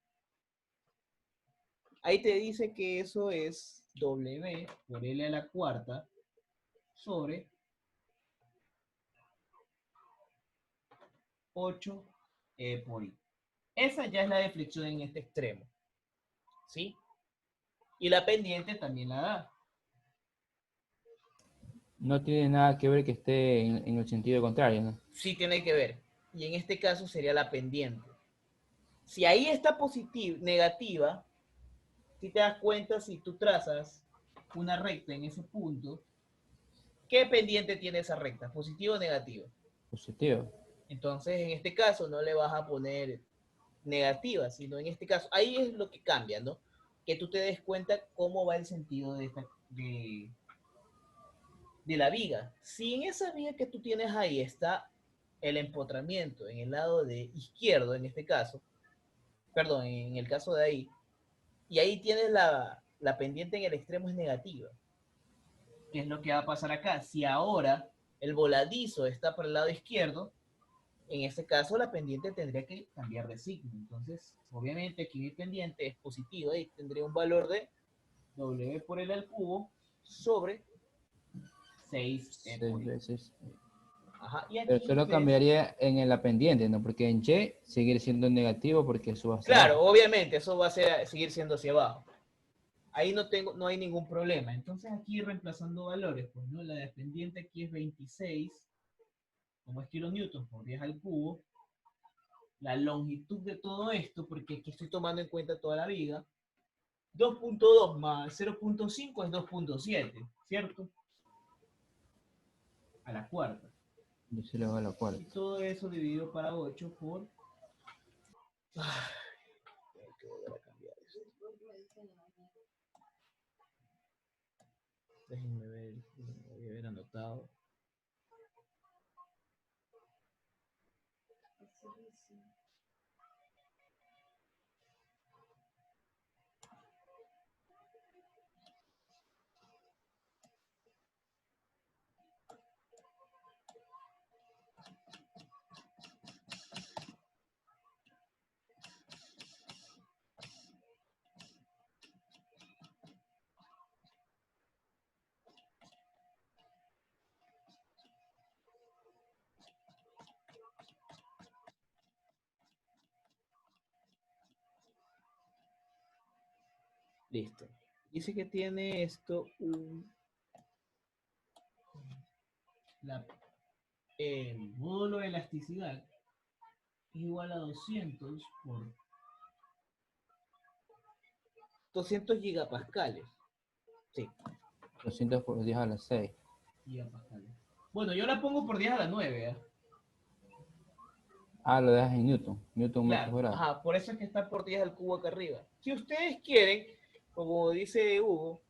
Ahí te dice que eso es W por L a la cuarta sobre 8 por I. Esa ya es la deflexión en este extremo. ¿Sí? Y la pendiente también la da. No tiene nada que ver que esté en el sentido contrario, ¿no? Sí tiene que ver. Y en este caso sería la pendiente. Si ahí está positiva, negativa, si te das cuenta, si tú trazas una recta en ese punto, ¿qué pendiente tiene esa recta? ¿Positiva o negativa? Positivo. Entonces, en este caso no le vas a poner negativa, sino en este caso, ahí es lo que cambia, ¿no? Que tú te des cuenta cómo va el sentido de la viga. Si en esa viga que tú tienes ahí está el empotramiento en el lado de izquierdo, en este caso, perdón, en el caso de ahí, y ahí tienes la pendiente en el extremo es negativa. ¿Qué es lo que va a pasar acá? Si ahora el voladizo está por el lado izquierdo, en ese caso la pendiente tendría que cambiar de signo. Entonces, obviamente aquí mi pendiente es positiva y tendría un valor de W por L al cubo sobre 6 por 6 I. veces. Ajá, y Pero aquí solo ustedes... cambiaría en la pendiente, ¿no? Porque en Y seguir siendo negativo porque eso va hacia Claro, abajo. obviamente, eso va a seguir siendo hacia abajo. Ahí no hay ningún problema. Entonces aquí reemplazando valores, pues no, la pendiente aquí es 26, como es kilonewtons por 10 al cubo. La longitud de todo esto, porque aquí estoy tomando en cuenta toda la viga, 2.2 más 0.5 es 2.7, ¿cierto? A la cuarta. Yo se le va a la Y cuarta. todo eso dividido para 8 por... Ay, hay que volver a cambiar esto. Déjenme ver, voy a haber anotado. Listo. Dice que tiene esto el módulo de elasticidad es igual a 200 por 200 gigapascales. Sí, 200 por 10 a la 6. gigapascales. Bueno, yo la pongo por 10 a la 9, ¿eh? Ah, lo dejas en Newton. Newton metros Claro, cuadrados. ajá, por eso es que está por 10 al cubo acá arriba. Si ustedes quieren, como dice Hugo,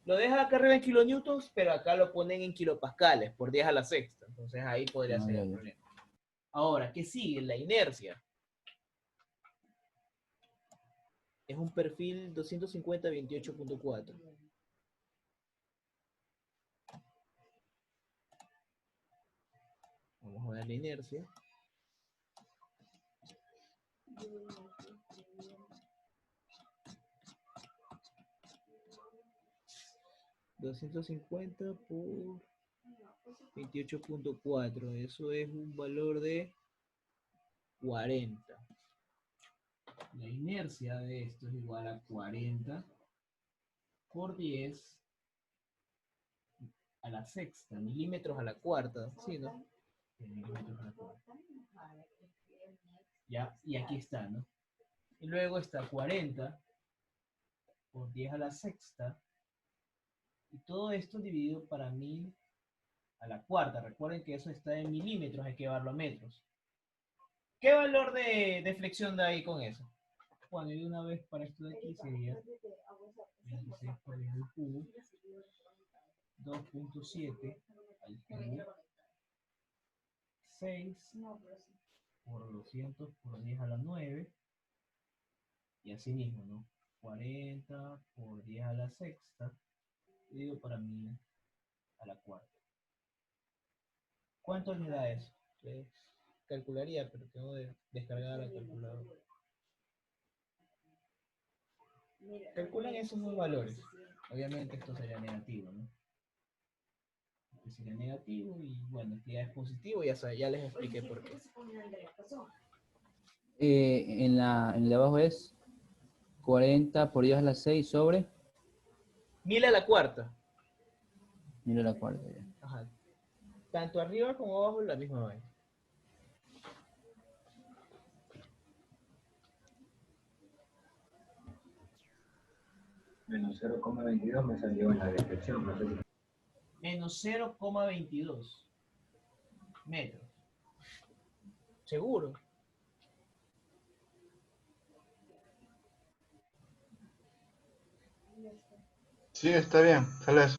lo dejan acá arriba en kilonewtons, pero acá lo ponen en kilopascales, por 10 a la sexta. Entonces ahí podría Ah, ser ya, el ya. problema. Ahora, ¿qué sigue? La inercia. Es un perfil 250-28.4. Vamos a ver la inercia. $250 por 28.4. Eso es un valor de 40. La inercia de esto es igual a 40 por 10 a la sexta, milímetros a la cuarta, ¿sí, no? Milímetros a la cuarta. Ya, y aquí está, ¿no? Y luego está 40 por 10 a la sexta, y todo esto dividido para 1000 a la cuarta. Recuerden que eso está en milímetros, hay que llevarlo a metros. ¿Qué valor de flexión da ahí con eso? Bueno, y de una vez para esto de aquí sería 26 por 10 al cubo, 2.7 al cubo, 6 por 200 por 10 a la 9, y así mismo, ¿no? 40 por 10 a la sexta, dividido para 1000 a la cuarta. ¿Cuánto le da eso? Calcularía, pero tengo que descargar la calculadora. Calculan esos dos valores. Obviamente esto sería negativo, ¿no? Este sería negativo y bueno, este ya es positivo, ya les expliqué por qué. En el de abajo es 40 por 10 a la 6 sobre 1000 a la cuarta. 1000 a la cuarta. Ya. Ajá. Tanto arriba como abajo la misma vez. Menos 0,22 me salió en la descripción. No sé si... Menos 0,22 metros. ¿Seguro? Sí, está bien, sale eso.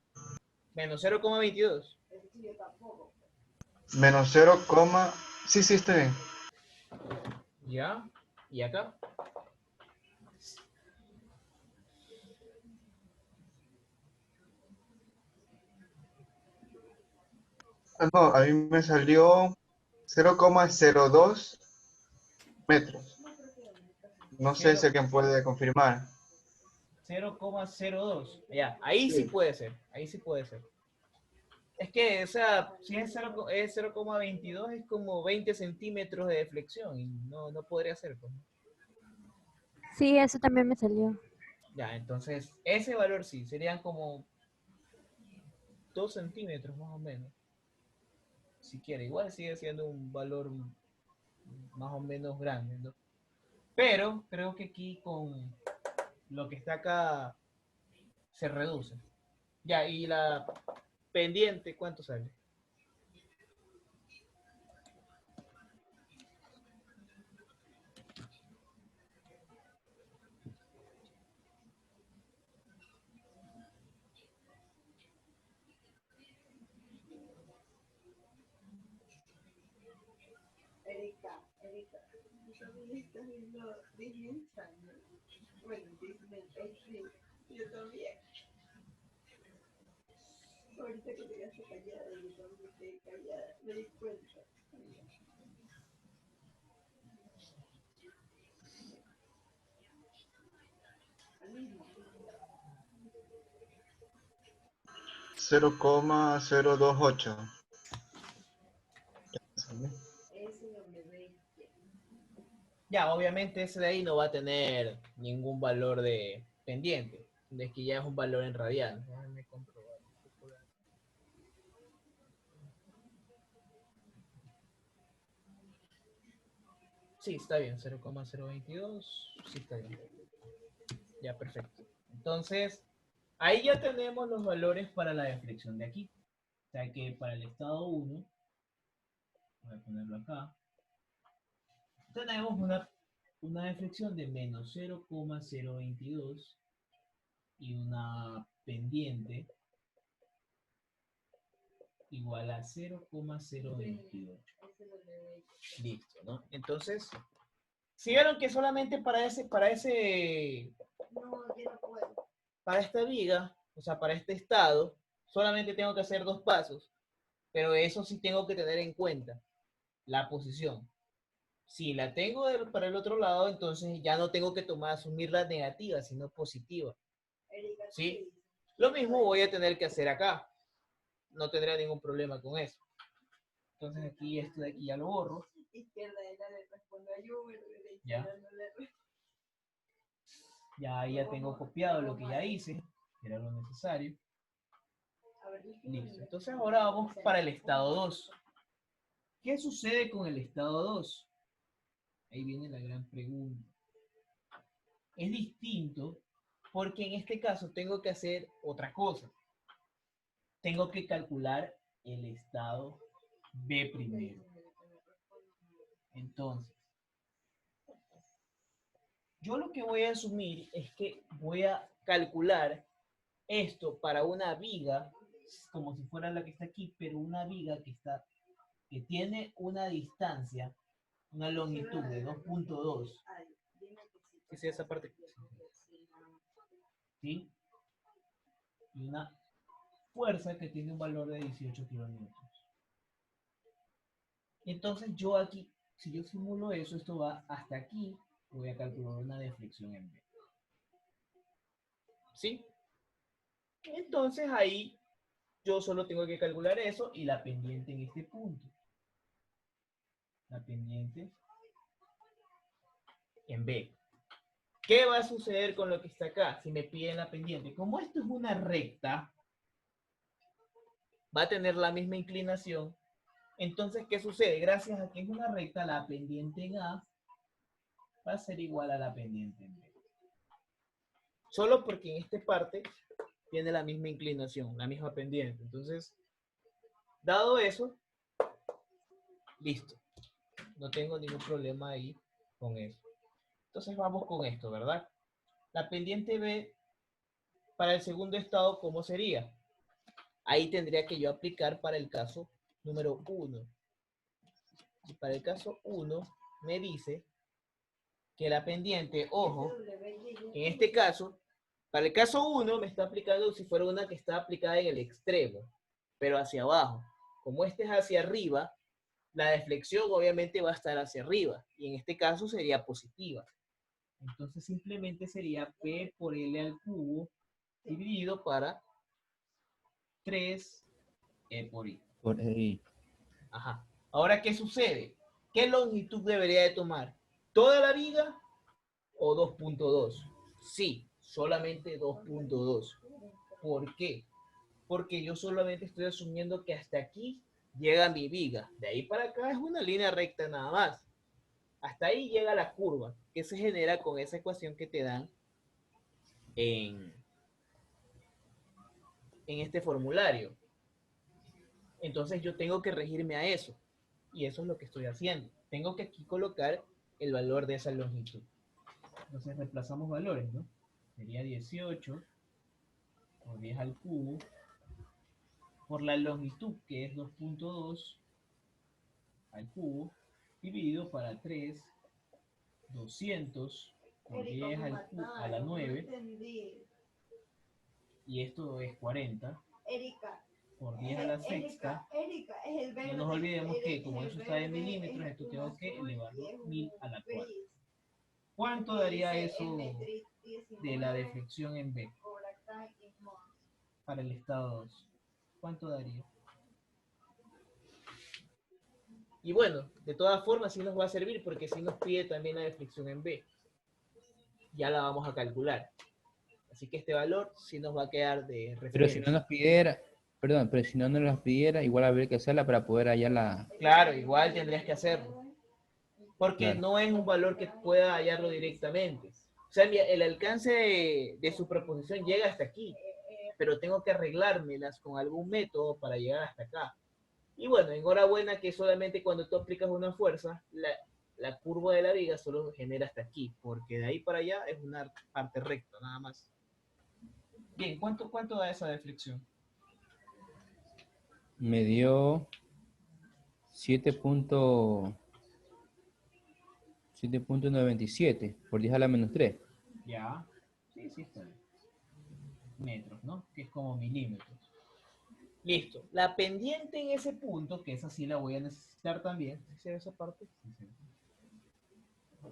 Menos 0,22. Menos 0, sí, sí, está bien. ¿Ya? ¿Y acá? Ah, no, a mí me salió 0,02 metros. No sé si alguien puede confirmar. 0,02. Ya, ahí sí puede ser. Ahí sí puede ser. Es que, o sea, si es 0,22 es como 20 centímetros de deflexión y no podría ser, pues. Sí, eso también me salió. Ya, entonces, ese valor sí, serían como 2 centímetros más o menos. Si quiere, igual sigue siendo un valor más o menos grande, ¿no? Pero creo que aquí con lo que está acá se reduce. Ya, y la pendiente, ¿cuánto sale? Cero coma 0,028. Ya, obviamente ese de ahí no va a tener ningún valor de pendiente. Es que ya es un valor en radianes. Déjame comprobar. Sí, está bien, 0,022. Sí, está bien. Ya, perfecto. Entonces, ahí ya tenemos los valores para la deflexión de aquí. O sea que para el estado 1, voy a ponerlo acá, tenemos una deflexión de menos 0,022 y una pendiente igual a 0,028. Listo, ¿no? Entonces, si vieron que solamente para esta viga, o sea, para este estado, solamente tengo que hacer 2 pasos, pero eso sí tengo que tener en cuenta, la posición. Si la tengo para el otro lado, entonces ya no tengo que asumir la negativa, sino positiva. ¿Sí? Lo mismo voy a tener que hacer acá. No tendría ningún problema con eso. Entonces aquí esto de aquí ya lo borro. Ya. Ya ahí ya tengo copiado lo que ya hice, que era lo necesario. Listo. Entonces ahora vamos para el estado 2. ¿Qué sucede con el estado 2? Ahí viene la gran pregunta. Es distinto porque en este caso tengo que hacer otra cosa. Tengo que calcular el estado B primero. Entonces, yo lo que voy a asumir es que voy a calcular esto para una viga, como si fuera la que está aquí, pero una viga que tiene una distancia, una longitud de 2.2. ¿Qué es esa parte? ¿Sí? Y una fuerza que tiene un valor de 18 kilonewtons. Entonces yo aquí, si yo simulo eso, esto va hasta aquí, voy a calcular una deflexión en B. ¿Sí? Entonces ahí yo solo tengo que calcular eso y la pendiente en este punto. La pendiente en B. ¿Qué va a suceder con lo que está acá? Si me piden la pendiente. Como esto es una recta, va a tener la misma inclinación. Entonces, ¿qué sucede? Gracias a que es una recta, la pendiente en A va a ser igual a la pendiente en B. Solo porque en esta parte tiene la misma inclinación, la misma pendiente. Entonces, dado eso, listo. No tengo ningún problema ahí con eso. Entonces vamos con esto, ¿verdad? La pendiente B para el segundo estado, ¿cómo sería? Ahí tendría que yo aplicar para el caso número 1. Y para el caso 1 me dice que la pendiente, ojo, en este caso, para el caso 1 me está aplicando si fuera una que está aplicada en el extremo, pero hacia abajo. Como este es hacia arriba, la deflexión obviamente va a estar hacia arriba, y en este caso sería positiva. Entonces simplemente sería P por L al cubo dividido para 3 E por I. Por ahí. Ajá. Ahora, ¿qué sucede? ¿Qué longitud debería de tomar? ¿Toda la viga o 2.2? Sí, solamente 2.2. ¿Por qué? Porque yo solamente estoy asumiendo que hasta aquí llega mi viga. De ahí para acá es una línea recta nada más. Hasta ahí llega la curva que se genera con esa ecuación que te dan en este formulario. Entonces yo tengo que regirme a eso. Y eso es lo que estoy haciendo. Tengo que aquí colocar el valor de esa longitud. Entonces reemplazamos valores, ¿no? Sería 18 por 10 al cubo por la longitud, que es 2.2 al cubo, dividido para 3, 200 por 10 a la 9, y esto es 40 por 10 a la sexta. No nos olvidemos que como eso está en milímetros, esto tengo que elevarlo 1000 a la cuarta. ¿Cuánto daría eso de la deflexión en B para el estado 2? ¿Cuánto daría? Y bueno, de todas formas sí nos va a servir porque sí nos pide también la deflexión en B. Ya la vamos a calcular. Así que este valor sí nos va a quedar de referencia. Pero si no nos pidiera, perdón, pero si no nos las pidiera, igual habría que hacerla para poder hallarla. Claro, igual tendrías que hacerlo. Porque Claro. no es un valor que pueda hallarlo directamente. O sea, el alcance de superposición llega hasta aquí, pero tengo que arreglármelas con algún método para llegar hasta acá. Y bueno, enhorabuena que solamente cuando tú aplicas una fuerza, la curva de la viga solo genera hasta aquí, porque de ahí para allá es una parte recta, nada más. Bien, ¿cuánto da esa deflexión? Me dio 7.97 por 10 a la menos 3. Ya, sí, sí está bien. Metros, ¿no? Que es como milímetros. Listo. La pendiente en ese punto, que esa sí la voy a necesitar también. ¿Sí se ve esa parte? Sí, sí.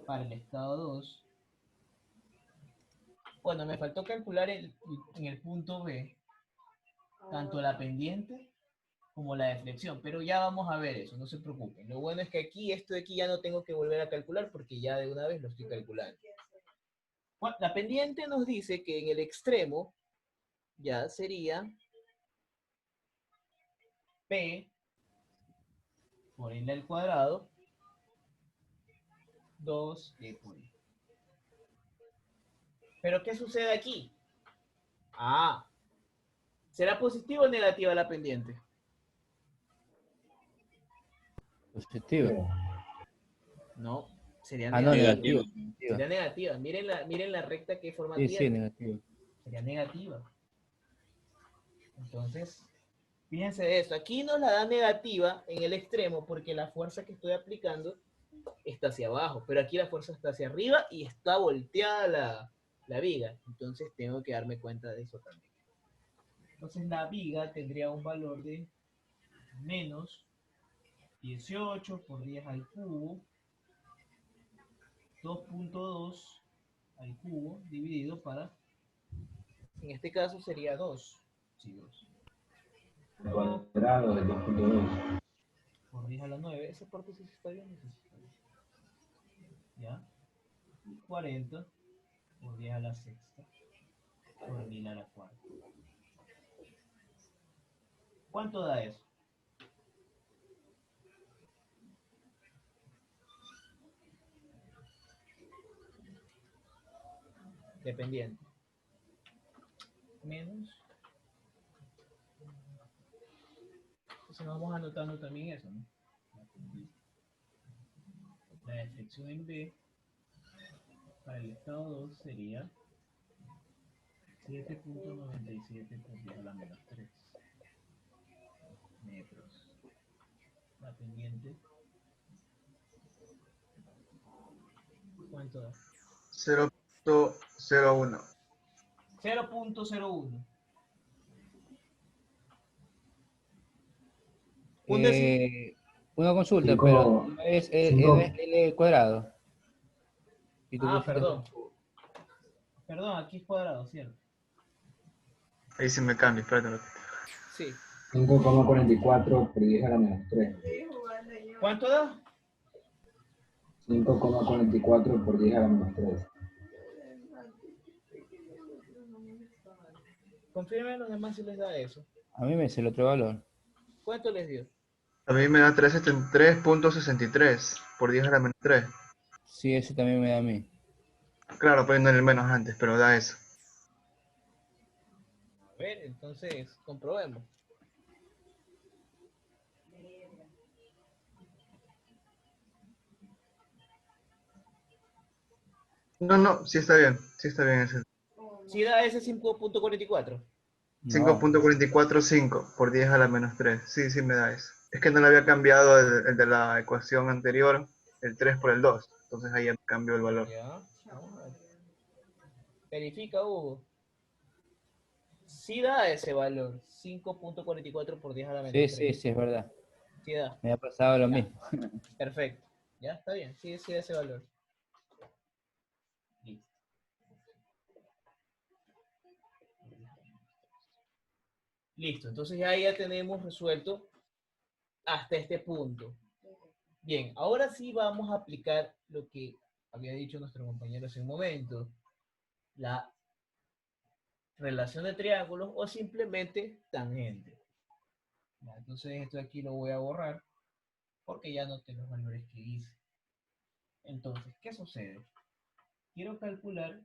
Para el estado 2. Bueno, me faltó calcular en el punto B tanto la pendiente como la deflexión, pero ya vamos a ver eso, no se preocupen. Lo bueno es que aquí, esto de aquí ya no tengo que volver a calcular porque ya de una vez lo estoy calculando. Bueno, la pendiente nos dice que en el extremo ya sería P por L al cuadrado 2E por I. ¿Pero qué sucede aquí? Ah, ¿será positiva o negativa la pendiente? Positivo. No, sería Ah, no, negativa. negativo. Negativa. Sería negativa. Miren la recta que forma Sí, tiene. sí, negativo. Sería negativa. Entonces, fíjense de eso. Aquí nos la da negativa en el extremo porque la fuerza que estoy aplicando está hacia abajo, pero aquí la fuerza está hacia arriba y está volteada la viga. Entonces tengo que darme cuenta de eso también. Entonces la viga tendría un valor de menos 18 por 10 al cubo, 2.2 al cubo dividido para, en este caso sería 2. Sí, 2. Al cuadrado del 2.2. Por 10 a la 9. Esa parte sí se está bien. Sí se está bien. ¿Ya? 40 por 10 a la sexta por 1000 a la cuarta. ¿Cuánto da eso? Dependiente. Menos. Entonces vamos anotando también eso, ¿no? La deflexión en B para el estado 2 sería 7.97 por 10 a la menos 3 metros. La pendiente, ¿cuánto da? 0.01. 0.01. Un décimo. Una consulta, pero Cinco, no es cinco, L cuadrado. Y tú Ah, pusiste perdón. Perdón, aquí es cuadrado, ¿cierto? Ahí sí me cambia, espérate un ratito. Sí. 5,44 por 10 a la menos 3. ¿Cuánto da? 5,44 por 10 a la menos 3. Confirmen los demás si les da eso. A mí me dice el otro valor. ¿Cuánto les dio? A mí me da 373.63 por 10 a la menos 3. Sí, eso también me da a mí. Claro, poniendo el menos antes, pero da eso. A ver, entonces comprobemos. No, no, sí está bien ese. Si da ese 5.44. No. 5.445 por 10 a la menos 3. Sí, sí me da eso. Es que no le había cambiado el de la ecuación anterior, el 3 por el 2. Entonces ahí ya cambió el valor. Ya. Verifica, Hugo. Sí da ese valor. 5.44 por 10 a la menos Sí, 3. sí, sí, es verdad. Sí da. Me ha pasado lo Ya. mismo. Perfecto. Ya, está bien. Sí, sí da ese valor. Listo. Listo. Entonces ya tenemos resuelto hasta este punto. Bien, ahora sí vamos a aplicar lo que había dicho nuestro compañero hace un momento. La relación de triángulos o simplemente tangente. Ya, entonces esto aquí lo voy a borrar porque ya noté los valores que hice. Entonces, ¿qué sucede? quiero calcular,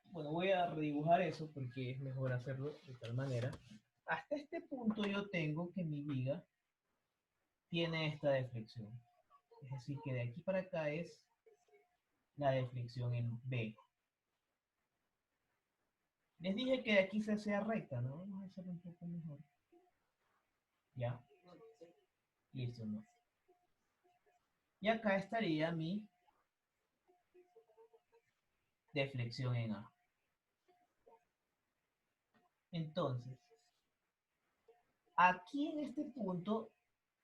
bueno, voy a redibujar eso porque es mejor hacerlo de tal manera. Hasta este punto yo tengo que mi viga tiene esta deflexión. Es decir, que de aquí para acá es la deflexión en B. Les dije que de aquí se sea recta, ¿no? Vamos a hacerlo un poco mejor. Ya. Listo, ¿no? Y acá estaría mi deflexión en A. Entonces, aquí en este punto,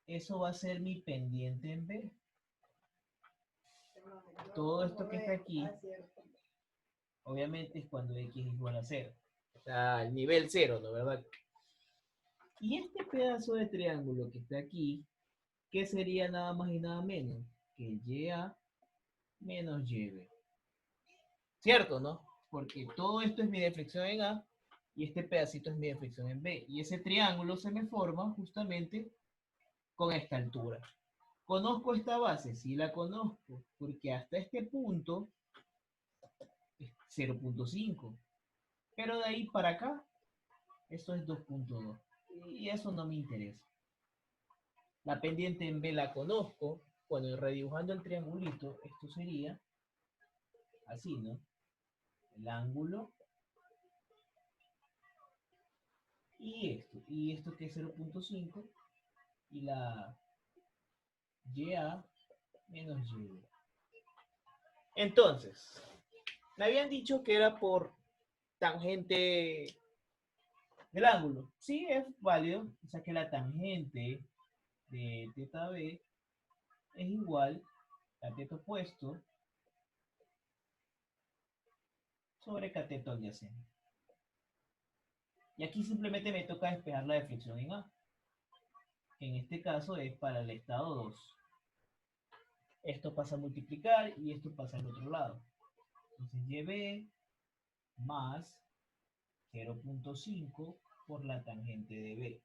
eso va a ser mi pendiente en B. Todo esto que está aquí, obviamente es cuando X es igual a 0. O sea, al nivel 0, ¿no? ¿Verdad? Y este pedazo de triángulo que está aquí, ¿qué sería nada más y nada menos? Que YA menos YB. ¿Cierto, no? Porque todo esto es mi deflexión en A y este pedacito es mi deflexión en B. Y ese triángulo se me forma justamente con esta altura. ¿Conozco esta base? Sí la conozco, porque hasta este punto es 0.5. Pero de ahí para acá, eso es 2.2. Y eso no me interesa. La pendiente en B la conozco. Bueno, redibujando el triangulito, esto sería así, ¿no? El ángulo y esto que es 0.5 y la YA menos YB. Entonces, me habían dicho que era por tangente del ángulo. Sí, es válido. O sea que la tangente de teta B es igual a cateto opuesto sobre cateto adyacente. Y aquí simplemente me toca despejar la deflexión en A. Que en este caso es para el estado 2. Esto pasa a multiplicar y esto pasa al otro lado. Entonces YB más 0.5 por la tangente de B.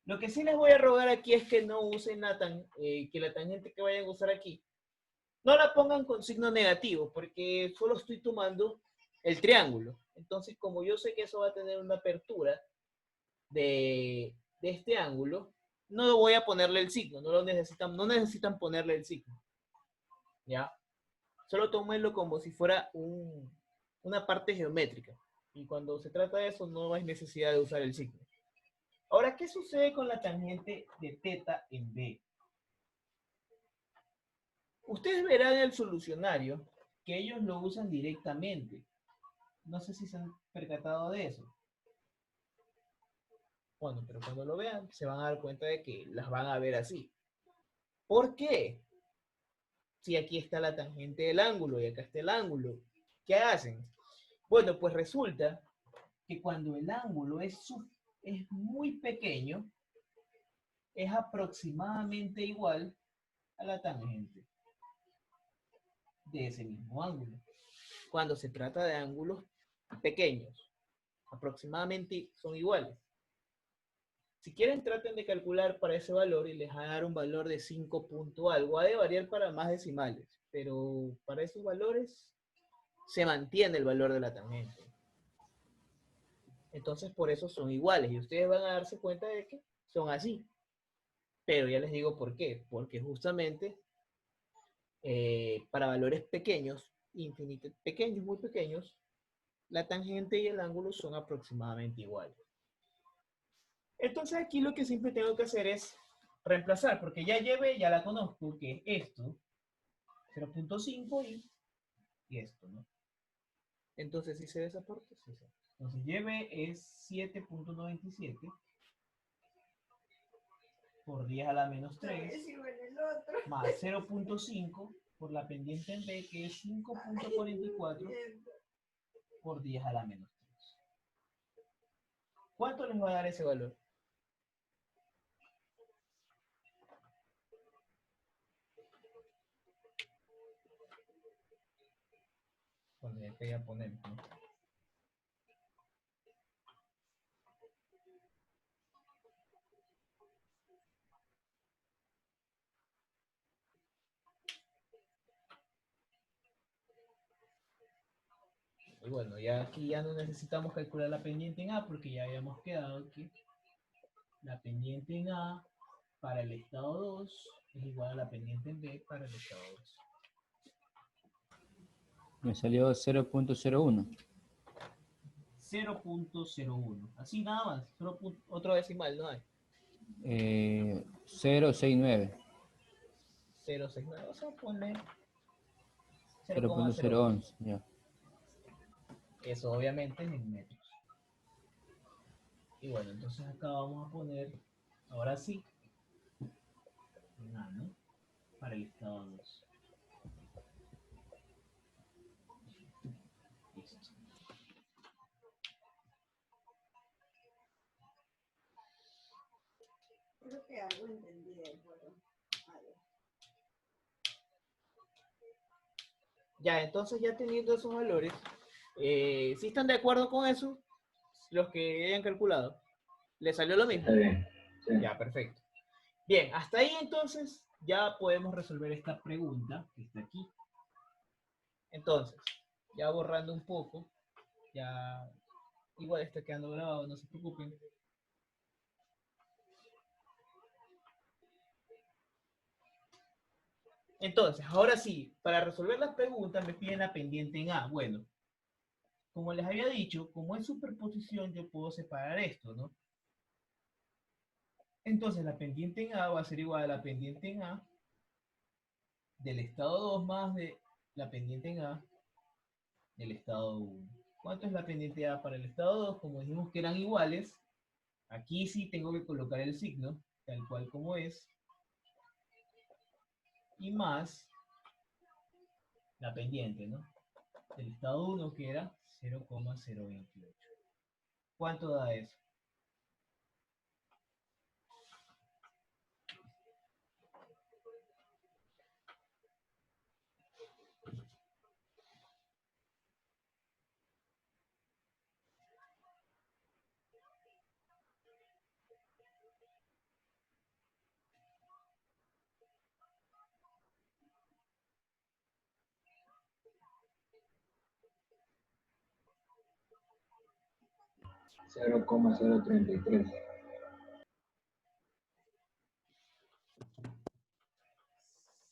Lo que sí les voy a rogar aquí es que no usen que la tangente que vayan a usar aquí, no la pongan con signo negativo, porque solo estoy tomando el triángulo. Entonces, como yo sé que eso va a tener una apertura de este ángulo, no voy a ponerle el signo, no necesitan ponerle el signo. ¿Ya? Solo tómenlo como si fuera una parte geométrica. Y cuando se trata de eso, no hay necesidad de usar el signo. Ahora, ¿qué sucede con la tangente de teta en B? Ustedes verán en el solucionario que ellos lo usan directamente. No sé si se han percatado de eso. Bueno, pero cuando lo vean, se van a dar cuenta de que las van a ver así. ¿Por qué? Si aquí está la tangente del ángulo y acá está el ángulo, ¿qué hacen? Bueno, pues resulta que cuando el ángulo es muy pequeño, es aproximadamente igual a la tangente de ese mismo ángulo. Cuando se trata de ángulos pequeños, aproximadamente son iguales. Si quieren, traten de calcular para ese valor y les va a dar un valor de 5 punto algo. Ha de variar para más decimales, pero para esos valores se mantiene el valor de la tangente. Entonces, por eso son iguales y ustedes van a darse cuenta de que son así. Pero ya les digo por qué. Porque justamente para valores pequeños, pequeños, muy pequeños, la tangente y el ángulo son aproximadamente iguales. Entonces aquí lo que siempre tengo que hacer es reemplazar, porque ya la conozco, que es esto, 0.5 y esto, ¿no? Entonces, si se desaporta, sí se. Entonces, YB es 7.97 por 10 a la menos 3 más 0.5 por la pendiente en B, que es 5.44 por 10 a la menos 3. ¿Cuánto les va a dar ese valor? Bueno, ya que ya ponemos, ¿no? Y bueno, ya aquí ya no necesitamos calcular la pendiente en A porque ya habíamos quedado que la pendiente en A para el estado 2 es igual a la pendiente en B para el estado 2. Me salió 0.01. 0.01. Así nada más. Otro decimal, no hay. 0.69. 0.69. Vamos a poner 0,01. 0.011. Ya. Eso obviamente es en metros. Y bueno, entonces acá vamos a poner, ahora sí, en A, ¿no? Para el estado 2. Listo. Creo que algo entendí del juego. Ya, entonces ya teniendo esos valores, ¿sí están de acuerdo con eso? Los que hayan calculado. ¿Les salió lo mismo? Está bien. Sí. Ya, perfecto. Bien, hasta ahí entonces ya podemos resolver esta pregunta que está aquí. Entonces, ya borrando un poco, ya igual está quedando grabado, no se preocupen. Entonces, ahora sí, para resolver las preguntas me piden la pendiente en A. Bueno, como les había dicho, como es superposición, yo puedo separar esto, ¿no? Entonces, la pendiente en A va a ser igual a la pendiente en A del estado 2 más de la pendiente en A del estado 1. ¿Cuánto es la pendiente A para el estado 2? Como dijimos que eran iguales, aquí sí tengo que colocar el signo, tal cual como es, y más la pendiente, ¿no? Del estado 1 que era 0,028. ¿Cuánto da eso? Cero coma 033.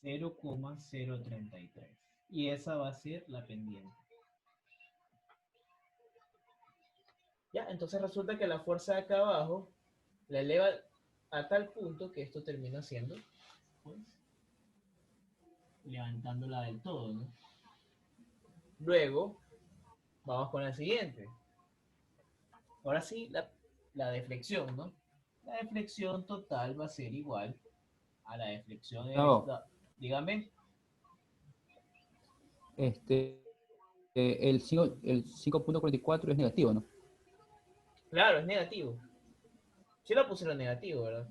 0,033. Y esa va a ser la pendiente. Ya, entonces resulta que la fuerza de acá abajo la eleva a tal punto que esto termina siendo, pues, levantándola del todo, ¿no? Luego, vamos con la siguiente. Ahora sí, la deflexión, ¿no? La deflexión total va a ser igual a la deflexión del No, estado. Dígame. el 5.44 es negativo, ¿no? Claro, es negativo. Sí lo pusieron negativo, ¿verdad?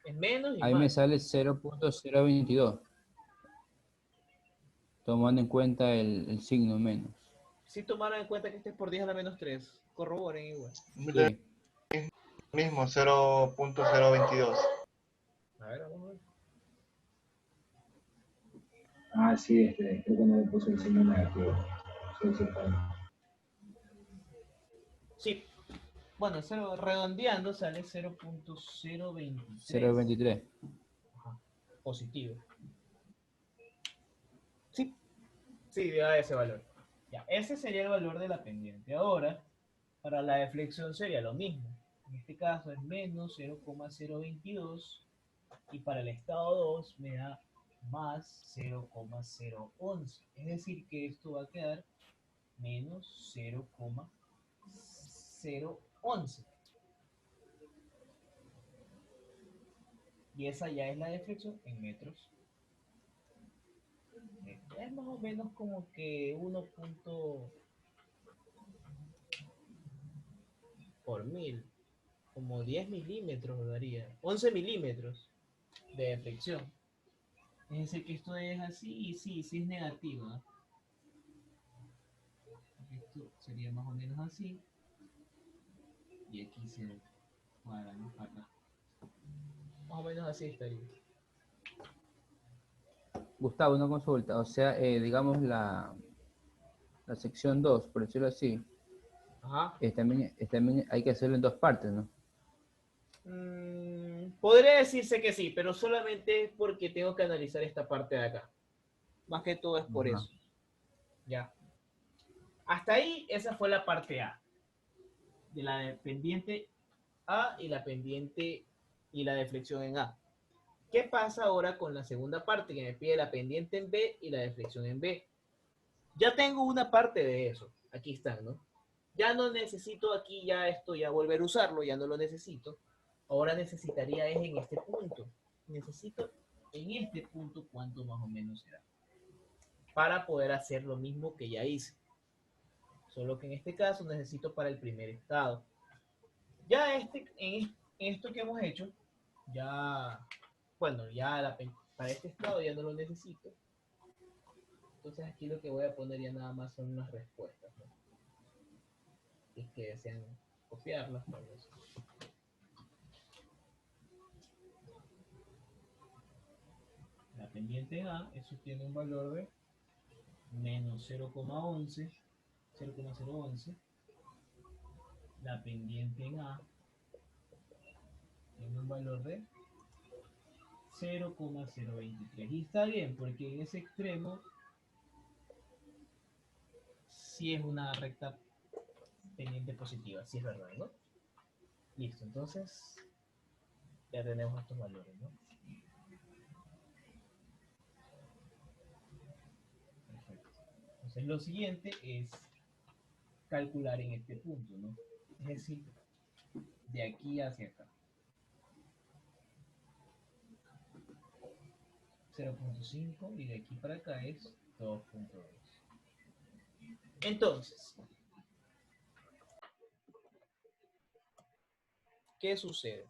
Es menos y Ahí me más. sale 0.022, tomando en cuenta el signo menos. Si tomaron en cuenta que este es por 10 a la menos 3, corroboren igual. Sí. Mismo, 0.022. A ver, vamos a ver. Ah, sí, creo que no le puse el signo negativo. Sí, sí, está bien. Sí. Bueno, redondeando sale 0.023. 0.23. Ajá. Positivo. Sí. Sí, da ese valor. Ya, ese sería el valor de la pendiente. Ahora, para la deflexión sería lo mismo. En este caso es menos 0,022 y para el estado 2 me da más 0,011. Es decir, que esto va a quedar menos 0,011. Y esa ya es la deflexión en metros. Es más o menos como que 1 punto por mil, como 10 milímetros daría, 11 milímetros de deflexión. Es decir, que esto es así y sí, sí es negativo, ¿no? Esto sería más o menos así. Y aquí se cuadra, ¿no? Acá. Más o menos así estaría. Gustavo, una consulta. O sea, digamos, la sección 2, por decirlo así, Ajá. también hay que hacerlo en dos partes, ¿no? Podría decirse que sí, pero solamente porque tengo que analizar esta parte de acá. Más que todo es por Ajá. eso. Ya. Hasta ahí, esa fue la parte A. De la pendiente A y la pendiente y la deflexión en A. ¿Qué pasa ahora con la segunda parte que me pide la pendiente en B y la deflexión en B? Ya tengo una parte de eso. Aquí están, ¿no? Ya no necesito aquí ya esto, ya volver a usarlo, ya no lo necesito. Ahora necesitaría es en este punto. Necesito en este punto cuánto más o menos será. Para poder hacer lo mismo que ya hice. Solo que en este caso necesito para el primer estado. Ya en esto que hemos hecho, ya, bueno, para este estado ya no lo necesito. Entonces aquí lo que voy a poner ya nada más son unas respuestas, ¿no? Y que desean copiarlas. Pues, la pendiente A, eso tiene un valor de menos 0,11, 0,011. La pendiente en A tiene un valor de 0,023. Y está bien, porque en ese extremo sí es una recta pendiente positiva, sí es verdad, ¿no? Listo, entonces ya tenemos estos valores, ¿no? Perfecto. Entonces lo siguiente es calcular en este punto, ¿no? Es decir, de aquí hacia acá. 0,5 y de aquí para acá es 2,2. Entonces, ¿qué sucede?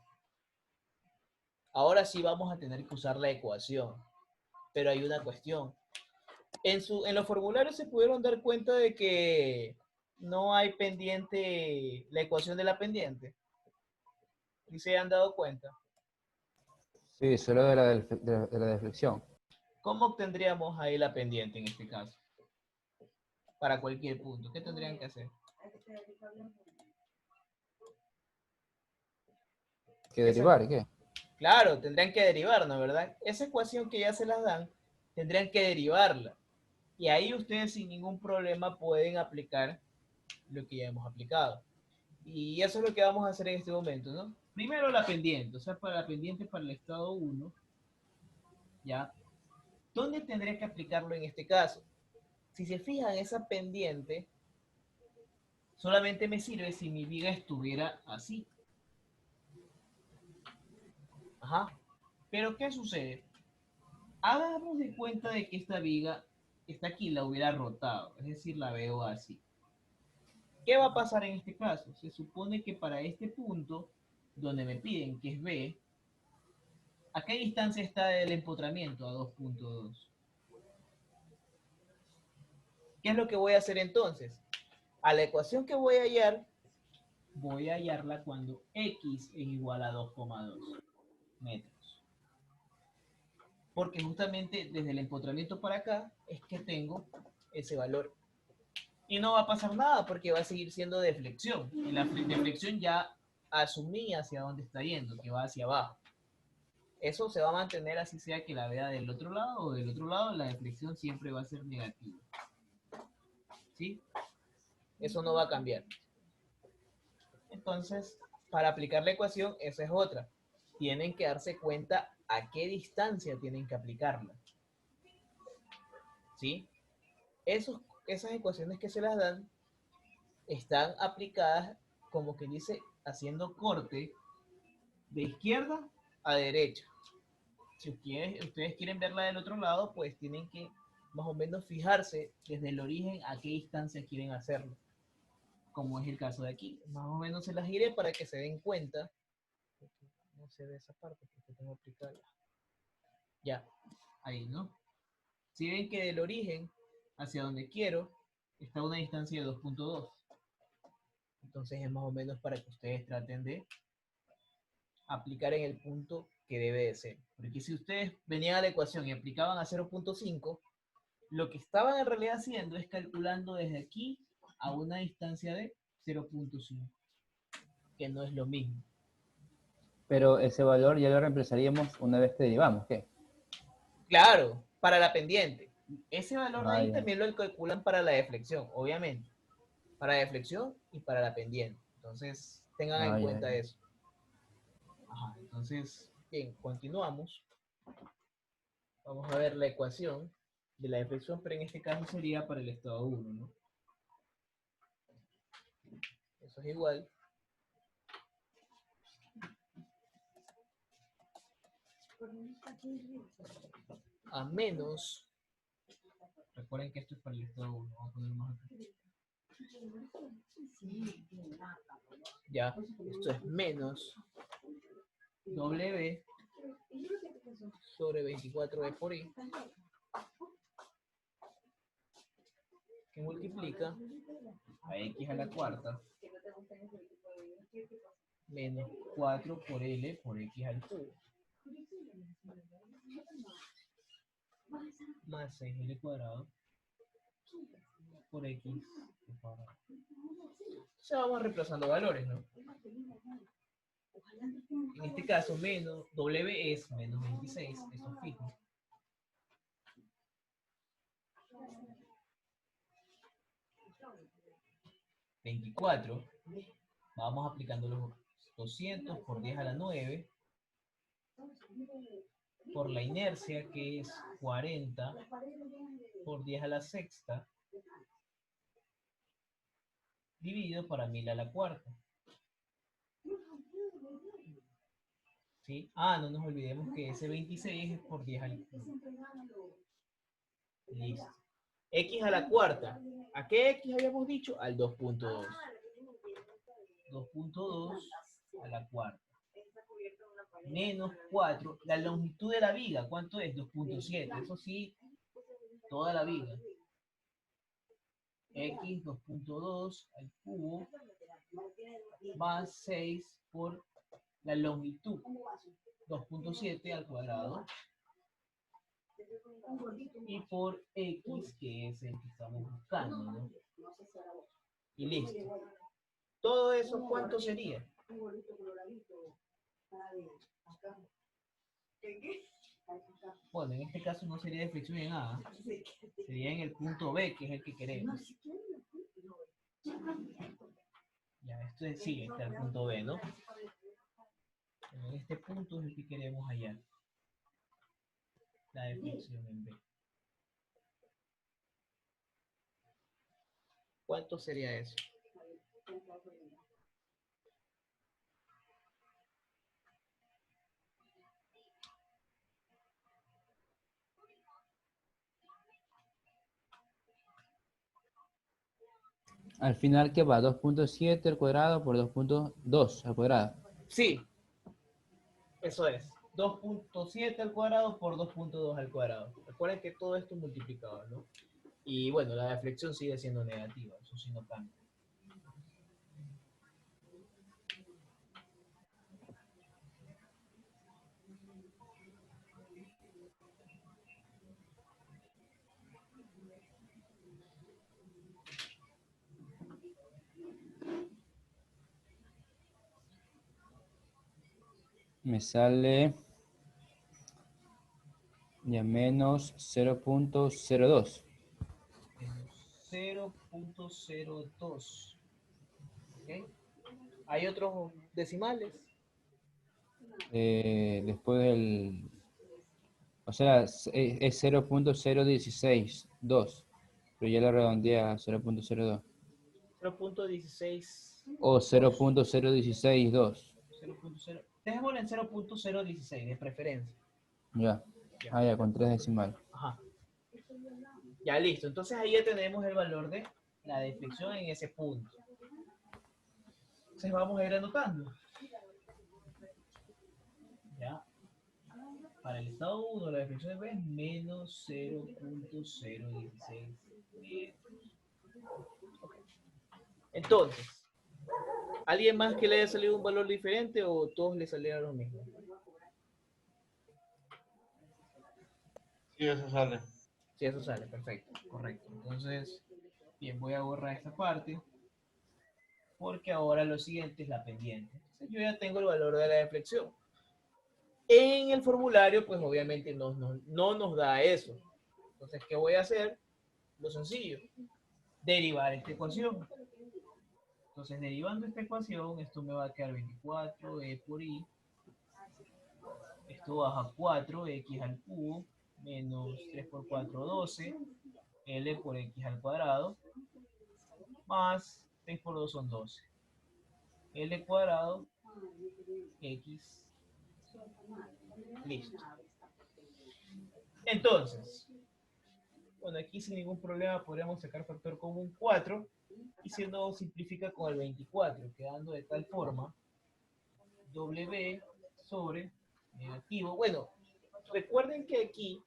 Ahora sí vamos a tener que usar la ecuación, pero hay una cuestión. En los formularios se pudieron dar cuenta de que no hay pendiente, la ecuación de la pendiente. ¿Y se han dado cuenta? Sí, solo de la deflexión. ¿Cómo obtendríamos ahí la pendiente en este caso? Para cualquier punto. ¿Qué tendrían que hacer? ¿Qué derivar? ¿Qué? Claro, tendrían que derivar, ¿no? ¿Verdad? Esa ecuación que ya se las dan, tendrían que derivarla. Y ahí ustedes sin ningún problema pueden aplicar lo que ya hemos aplicado. Y eso es lo que vamos a hacer en este momento, ¿no? Primero la pendiente, o sea, para la pendiente para el estado 1, ¿ya? ¿Dónde tendría que aplicarlo en este caso? Si se fijan, esa pendiente solamente me sirve si mi viga estuviera así. Ajá. Pero ¿qué sucede? Hagamos de cuenta de que esta viga está aquí, la hubiera rotado, es decir, la veo así. ¿Qué va a pasar en este caso? Se supone que para este punto, donde me piden que es B, ¿a qué distancia está el empotramiento? A 2,2. ¿Qué es lo que voy a hacer entonces? A la ecuación que voy a hallarla cuando X es igual a 2,2 metros. Porque justamente desde el empotramiento para acá es que tengo ese valor. Y no va a pasar nada porque va a seguir siendo deflexión. Y la deflexión ya asumí hacia dónde está yendo, que va hacia abajo. Eso se va a mantener así sea que la vea del otro lado o del otro lado, la deflexión siempre va a ser negativa. ¿Sí? Eso no va a cambiar. Entonces, para aplicar la ecuación, esa es otra. Tienen que darse cuenta a qué distancia tienen que aplicarla. ¿Sí? Esas ecuaciones que se las dan están aplicadas, como que dice, haciendo corte de izquierda a derecha. Si ustedes quieren verla del otro lado, pues tienen que más o menos fijarse desde el origen a qué distancia quieren hacerlo. Como es el caso de aquí. Más o menos se las iré para que se den cuenta. No se ve esa parte porque tengo que aplicarla. Ya, ahí, ¿no? Si ven que del origen hacia donde quiero está una distancia de 2,2. Entonces es más o menos para que ustedes traten de aplicar en el punto que debe de ser. Porque si ustedes venían a la ecuación y aplicaban a 0,5, Lo que estaban en realidad haciendo es calculando desde aquí a una distancia de 0.5, que no es lo mismo. Pero ese valor ya lo reemplazaríamos una vez que derivamos, ¿qué? Claro, para la pendiente. Ese valor de Ah, ahí ya. también lo calculan para la deflexión, obviamente. Para la deflexión y para la pendiente. Entonces, tengan en Ah, ya, cuenta ya. eso. Ajá, entonces, bien, continuamos. Vamos a ver la ecuación de la deflexión, pero en este caso sería para el estado 1, ¿no? Eso es igual a menos, recuerden que esto es para el estado 1, vamos a poner más acá. Ya, esto es menos W sobre 24B por I, que multiplica a X a la cuarta menos 4 por L por X al cubo más 6L cuadrado por X al cuadrado. Entonces vamos reemplazando valores, ¿no? En este caso, menos W es menos 26, eso es fijo. $24, vamos aplicando los 200 por 10 a la 9, por la inercia que es 40 por 10 a la sexta, dividido para 1000 a la cuarta. ¿Sí? Ah, no nos olvidemos que ese 26 es por 10 al cubo. Listo. X a la cuarta. ¿A qué X habíamos dicho? Al 2.2. 2.2 a la cuarta. Menos 4. La longitud de la viga, ¿cuánto es? 2.7. Eso sí, toda la viga. X 2.2 al cubo más 6 por la longitud. 2.7 al cuadrado. Y por X, que es el que estamos buscando, ¿no? Y listo. Todo eso, ¿cuánto sería? Bueno, en este caso no sería deflexión en A, sería en el punto B, que es el que queremos. Ya, esto es, sí, está el punto B, ¿no? En este punto es el que queremos hallar. La deflexión en B. ¿Cuánto sería eso? Al final, ¿qué va? 2.7 al cuadrado por 2.2 al cuadrado. Sí, eso es. 2.7 al cuadrado por 2.2 al cuadrado. Recuerden que todo esto es multiplicado, ¿no? Y bueno, la deflexión sigue siendo negativa, eso sí no cambia. Me sale ya menos 0.02. Menos 0.02. ¿Ok? ¿Hay otros decimales? Después del... O sea, es 0.0162, pero ya lo redondeé a 0.02. 0.16. O 0.0162. 0.0. Dejémoslo en 0.016 de preferencia. Ya. Ya. Ah, ya, con 3 decimales. Ajá. Ya listo. Entonces ahí ya tenemos el valor de la deflexión en ese punto. Entonces vamos a ir anotando. Ya. Para el estado 1, la deflexión de B es menos 0.016 metros. Okay. Entonces, ¿alguien más que le haya salido un valor diferente o todos le salieron lo mismo? Sí, eso sale. Sí, eso sale, perfecto, correcto. Entonces, bien, voy a borrar esta parte, porque ahora lo siguiente es la pendiente. Entonces, yo ya tengo el valor de la deflexión. En el formulario, pues obviamente no nos da eso. Entonces, ¿qué voy a hacer? Lo sencillo, derivar esta ecuación. Entonces, derivando esta ecuación, esto me va a quedar 24e por i. Esto baja 4x al cubo, menos 3 por 4, 12, l por x al cuadrado, más 6 por 2 son 12. L cuadrado, x, listo. Entonces, bueno, aquí sin ningún problema podríamos sacar factor común 4, y si no, simplifica con el 24, quedando de tal forma, W sobre negativo. Bueno, recuerden que aquí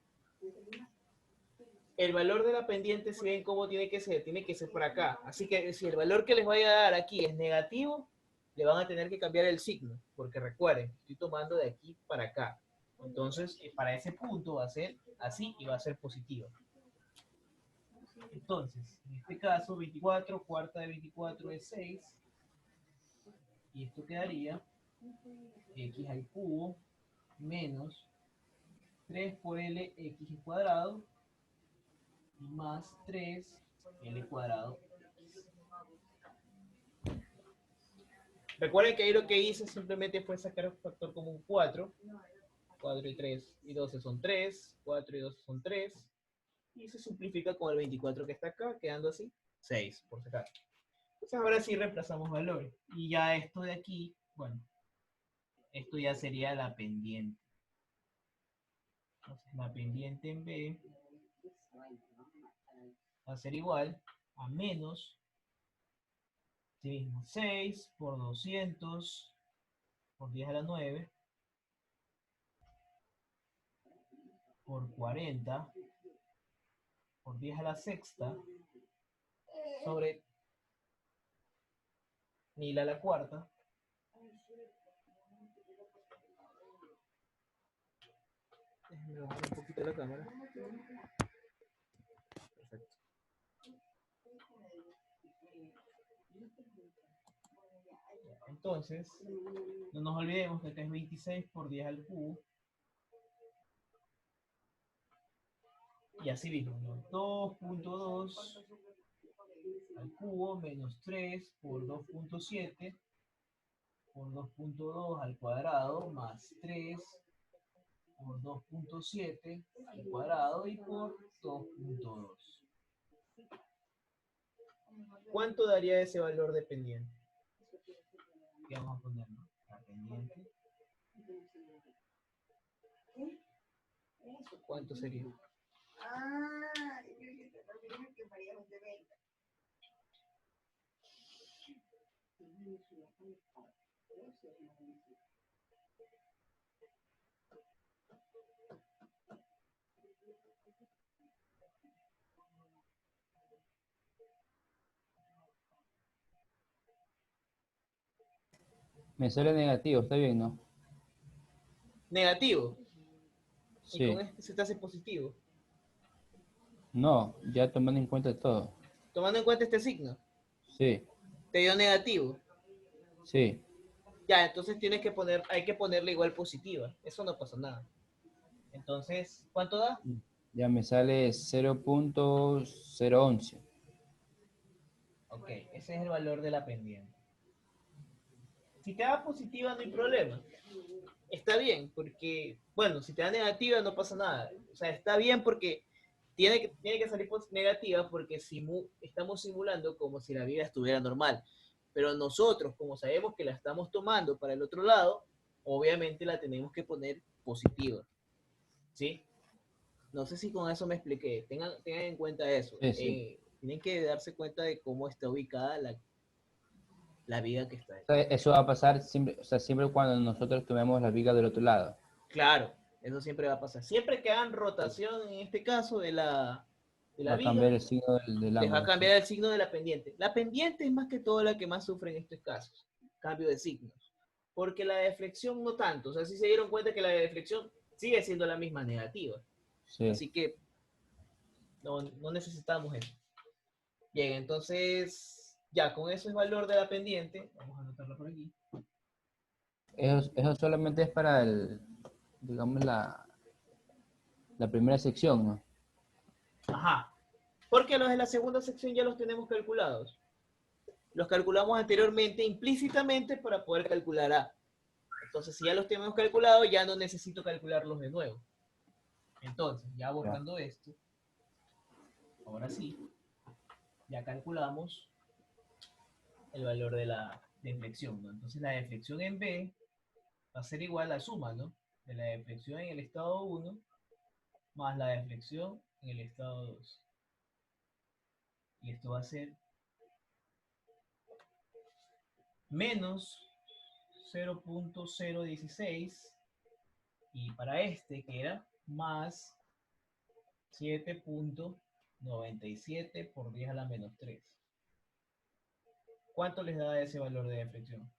el valor de la pendiente, si ven cómo tiene que ser por acá. Así que si el valor que les voy a dar aquí es negativo, le van a tener que cambiar el signo, porque recuerden, estoy tomando de aquí para acá. Entonces, para ese punto va a ser así y va a ser positivo. Entonces, en este caso, 24, cuarta de 24 es 6. Y esto quedaría x al cubo menos 3 por l x cuadrado más 3 l cuadrado. Recuerden que ahí lo que hice simplemente fue sacar un factor común 4. 4 y 3 y 12 son 3. 4 y 12 son 3. Y se simplifica con el 24 que está acá, quedando así 6, por si acaso. Entonces ahora sí reemplazamos valores. Y ya esto de aquí, bueno, esto ya sería la pendiente. Entonces la pendiente en B va a ser igual a menos, sí mismo, 6 por 200 por 10 a la 9 por 40 por 10 a la sexta sobre 1000 a la cuarta. Déjenme bajar un poquito la cámara. Perfecto. Entonces, no nos olvidemos que acá es 26 por 10 al cubo. Y así mismo, ¿no? 2.2 al cubo menos 3 por 2.7 por 2.2 al cuadrado más 3 por 2.7 al cuadrado y por 2.2. ¿Cuánto daría ese valor de pendiente? ¿Qué vamos a poner? ¿No? La pendiente. ¿Cuánto sería? Ah, yo dije que María José venga. Me sale negativo, está bien, ¿no? Negativo. Y con Sí. este se te hace positivo. No, ya tomando en cuenta todo. Tomando en cuenta este signo, Sí, te dio negativo. sí. Ya, entonces hay que ponerle igual positiva. Eso no pasa nada. Entonces, ¿cuánto da? Ya me sale 0.011. Ok, ese es el valor de la pendiente. Si te da positiva no hay problema. Está bien, porque, bueno, si te da negativa no pasa nada. O sea, está bien porque tiene que salir negativa porque estamos simulando como si la vida estuviera normal. Pero nosotros, como sabemos que la estamos tomando para el otro lado, obviamente la tenemos que poner positiva. ¿Sí? No sé si con eso me expliqué. Tengan en cuenta eso. Sí, sí. Tienen que darse cuenta de cómo está ubicada la viga que está ahí. O sea, eso va a pasar siempre, o sea, siempre cuando nosotros tomemos la viga del otro lado. Claro, eso siempre va a pasar. Siempre que hagan rotación, en este caso, de la Va a viga, cambiar el signo del les va a ángulo. cambiar el signo de la pendiente. La pendiente es más que todo la que más sufre en estos casos. Cambio de signos. Porque la deflexión no tanto. O sea, si se dieron cuenta que la deflexión sigue siendo la misma negativa. Sí. Así que No necesitamos eso. Bien, entonces, ya con eso es valor de la pendiente. Vamos a anotarlo por aquí. Eso solamente es para digamos, la primera sección, ¿no? Ajá. Porque los de la segunda sección ya los tenemos calculados. Los calculamos anteriormente implícitamente para poder calcular A. Entonces, si ya los tenemos calculados, ya no necesito calcularlos de nuevo. Entonces, ya borrando esto, ahora sí, ya calculamos el valor de la deflexión, ¿no? Entonces, la deflexión en B va a ser igual a la suma, ¿no? De la deflexión en el estado 1 más la deflexión en el estado 2. Y esto va a ser menos 0.016 y para este que era más 7.97 por 10 a la menos 3. ¿Cuánto les da ese valor de deflexión?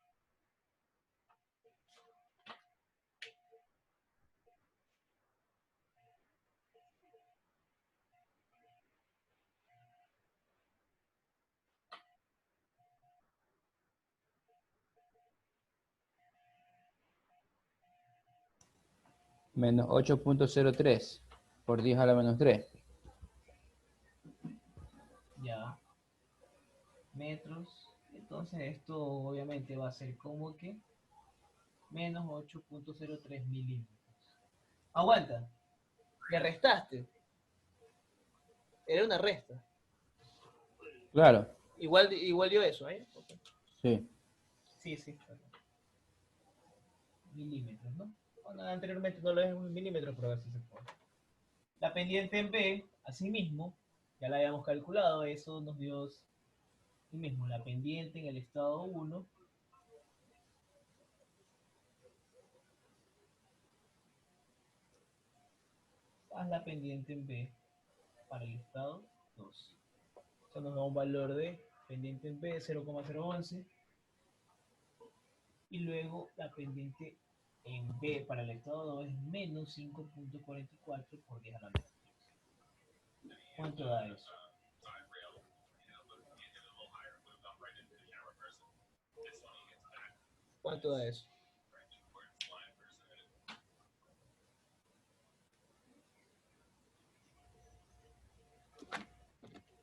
Menos 8.03 por 10 a la menos 3. Ya. Metros. Entonces esto obviamente va a ser como que menos 8.03 milímetros. Aguanta. Le restaste. Era una resta. Claro, Igual dio eso, ¿eh? Okay. sí. Sí. Milímetros, ¿no? Bueno, anteriormente no lo es en milímetros, pero a ver si se puede. La pendiente en B, asimismo, ya la habíamos calculado, eso nos dio así mismo, la pendiente en el estado 1 más la pendiente en B para el estado 2. Eso nos da un valor de pendiente en B de 0,011 y luego la pendiente en B para el estado 2 es menos 5.44 por 10 a la menos 3. ¿Cuánto da eso? ¿Cuánto da eso?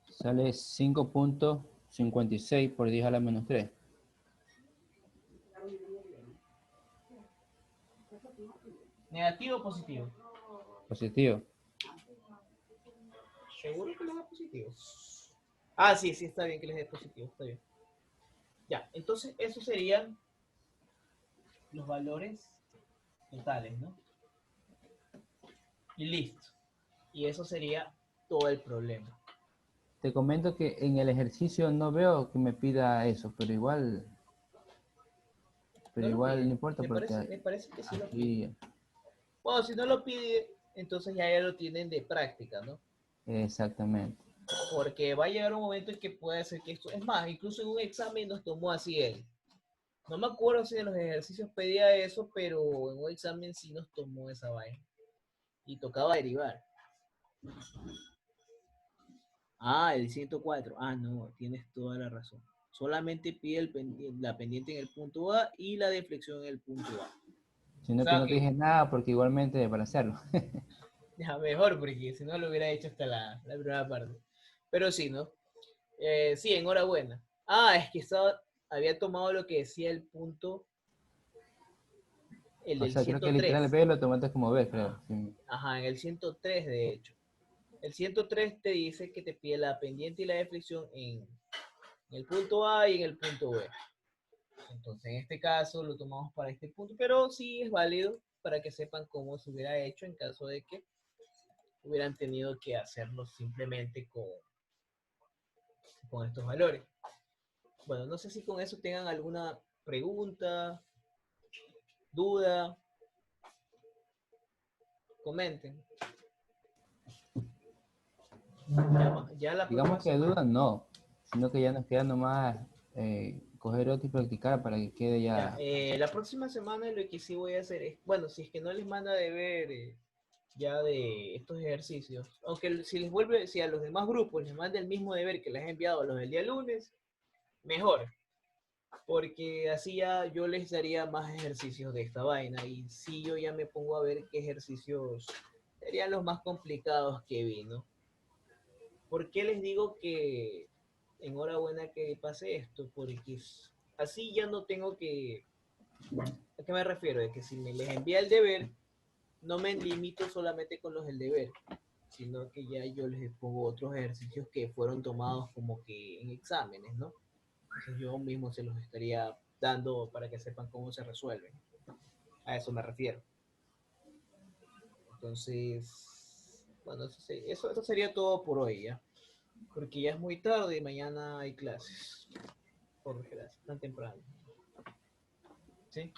Sale 5.56 por 10 a la menos 3. ¿Negativo o positivo? Positivo. ¿Seguro que les da positivo? Ah, sí, está bien que les dé positivo, está bien. Ya, entonces esos serían los valores totales, ¿no? Y listo. Y eso sería todo el problema. Te comento que en el ejercicio no veo que me pida eso, pero No lo igual pide. no importa Me porque parece que sí lo pide. aquí, Bueno, si no lo pide, entonces ya lo tienen de práctica, ¿no? exactamente. Porque va a llegar un momento en que puede ser que esto, es más, incluso en un examen nos tomó así él. No me acuerdo si en los ejercicios pedía eso, pero en un examen sí nos tomó esa vaina. Y tocaba derivar. Ah, el 104. Ah, no, tienes toda la razón. Solamente pide la pendiente en el punto A y la deflexión en el punto A. O Sino que sea no te que dije nada porque igualmente para hacerlo. ya mejor, porque si no lo hubiera hecho hasta la primera parte. Pero sí, ¿no? Sí, enhorabuena. Ah, es que había tomado lo que decía el punto, el O del sea, creo que literal 103. B lo tomaste como B, creo. Sí. Ajá, en el 103 de hecho. El 103 te dice que te pide la pendiente y la deflexión en el punto A y en el punto B. Entonces, en este caso lo tomamos para este punto, pero sí es válido para que sepan cómo se hubiera hecho en caso de que hubieran tenido que hacerlo simplemente con estos valores. Bueno, no sé si con eso tengan alguna pregunta, duda, comenten. Ya la próxima Digamos que semana. dudas no, sino que ya nos queda nomás coger otro y practicar para que quede Ya, ya. la próxima semana lo que sí voy a hacer es, bueno, si es que no les manda de ver ya de estos ejercicios. Aunque si les vuelve, si a los demás grupos les manda el mismo deber que les he enviado a los del día lunes, mejor. Porque así ya yo les daría más ejercicios de esta vaina. Y si yo ya me pongo a ver qué ejercicios serían los más complicados que vi, ¿no? ¿Por qué les digo que enhorabuena que pase esto? Porque así ya no tengo que... ¿A qué me refiero? De que si me les envía el deber, no me limito solamente con los del deber, sino que ya yo les pongo otros ejercicios que fueron tomados como que en exámenes, ¿no? Entonces yo mismo se los estaría dando para que sepan cómo se resuelven. A eso me refiero. Entonces, bueno, eso sería todo por hoy, ¿ya? Porque ya es muy tarde y mañana hay clases. Por desgracia, tan temprano. ¿Sí?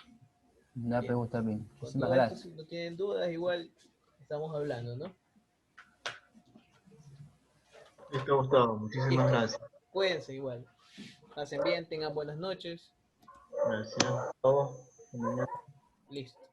Una Bien. pregunta bien. Con Muchísimas todo esto, gracias. si no tienen dudas, igual estamos hablando, ¿no? Listo, Gustavo. Muchísimas Listo. gracias. Cuídense igual. Pasen bien, tengan buenas noches. Gracias, Gustavo. Listo.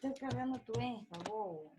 Está cargando tu esta, bobo.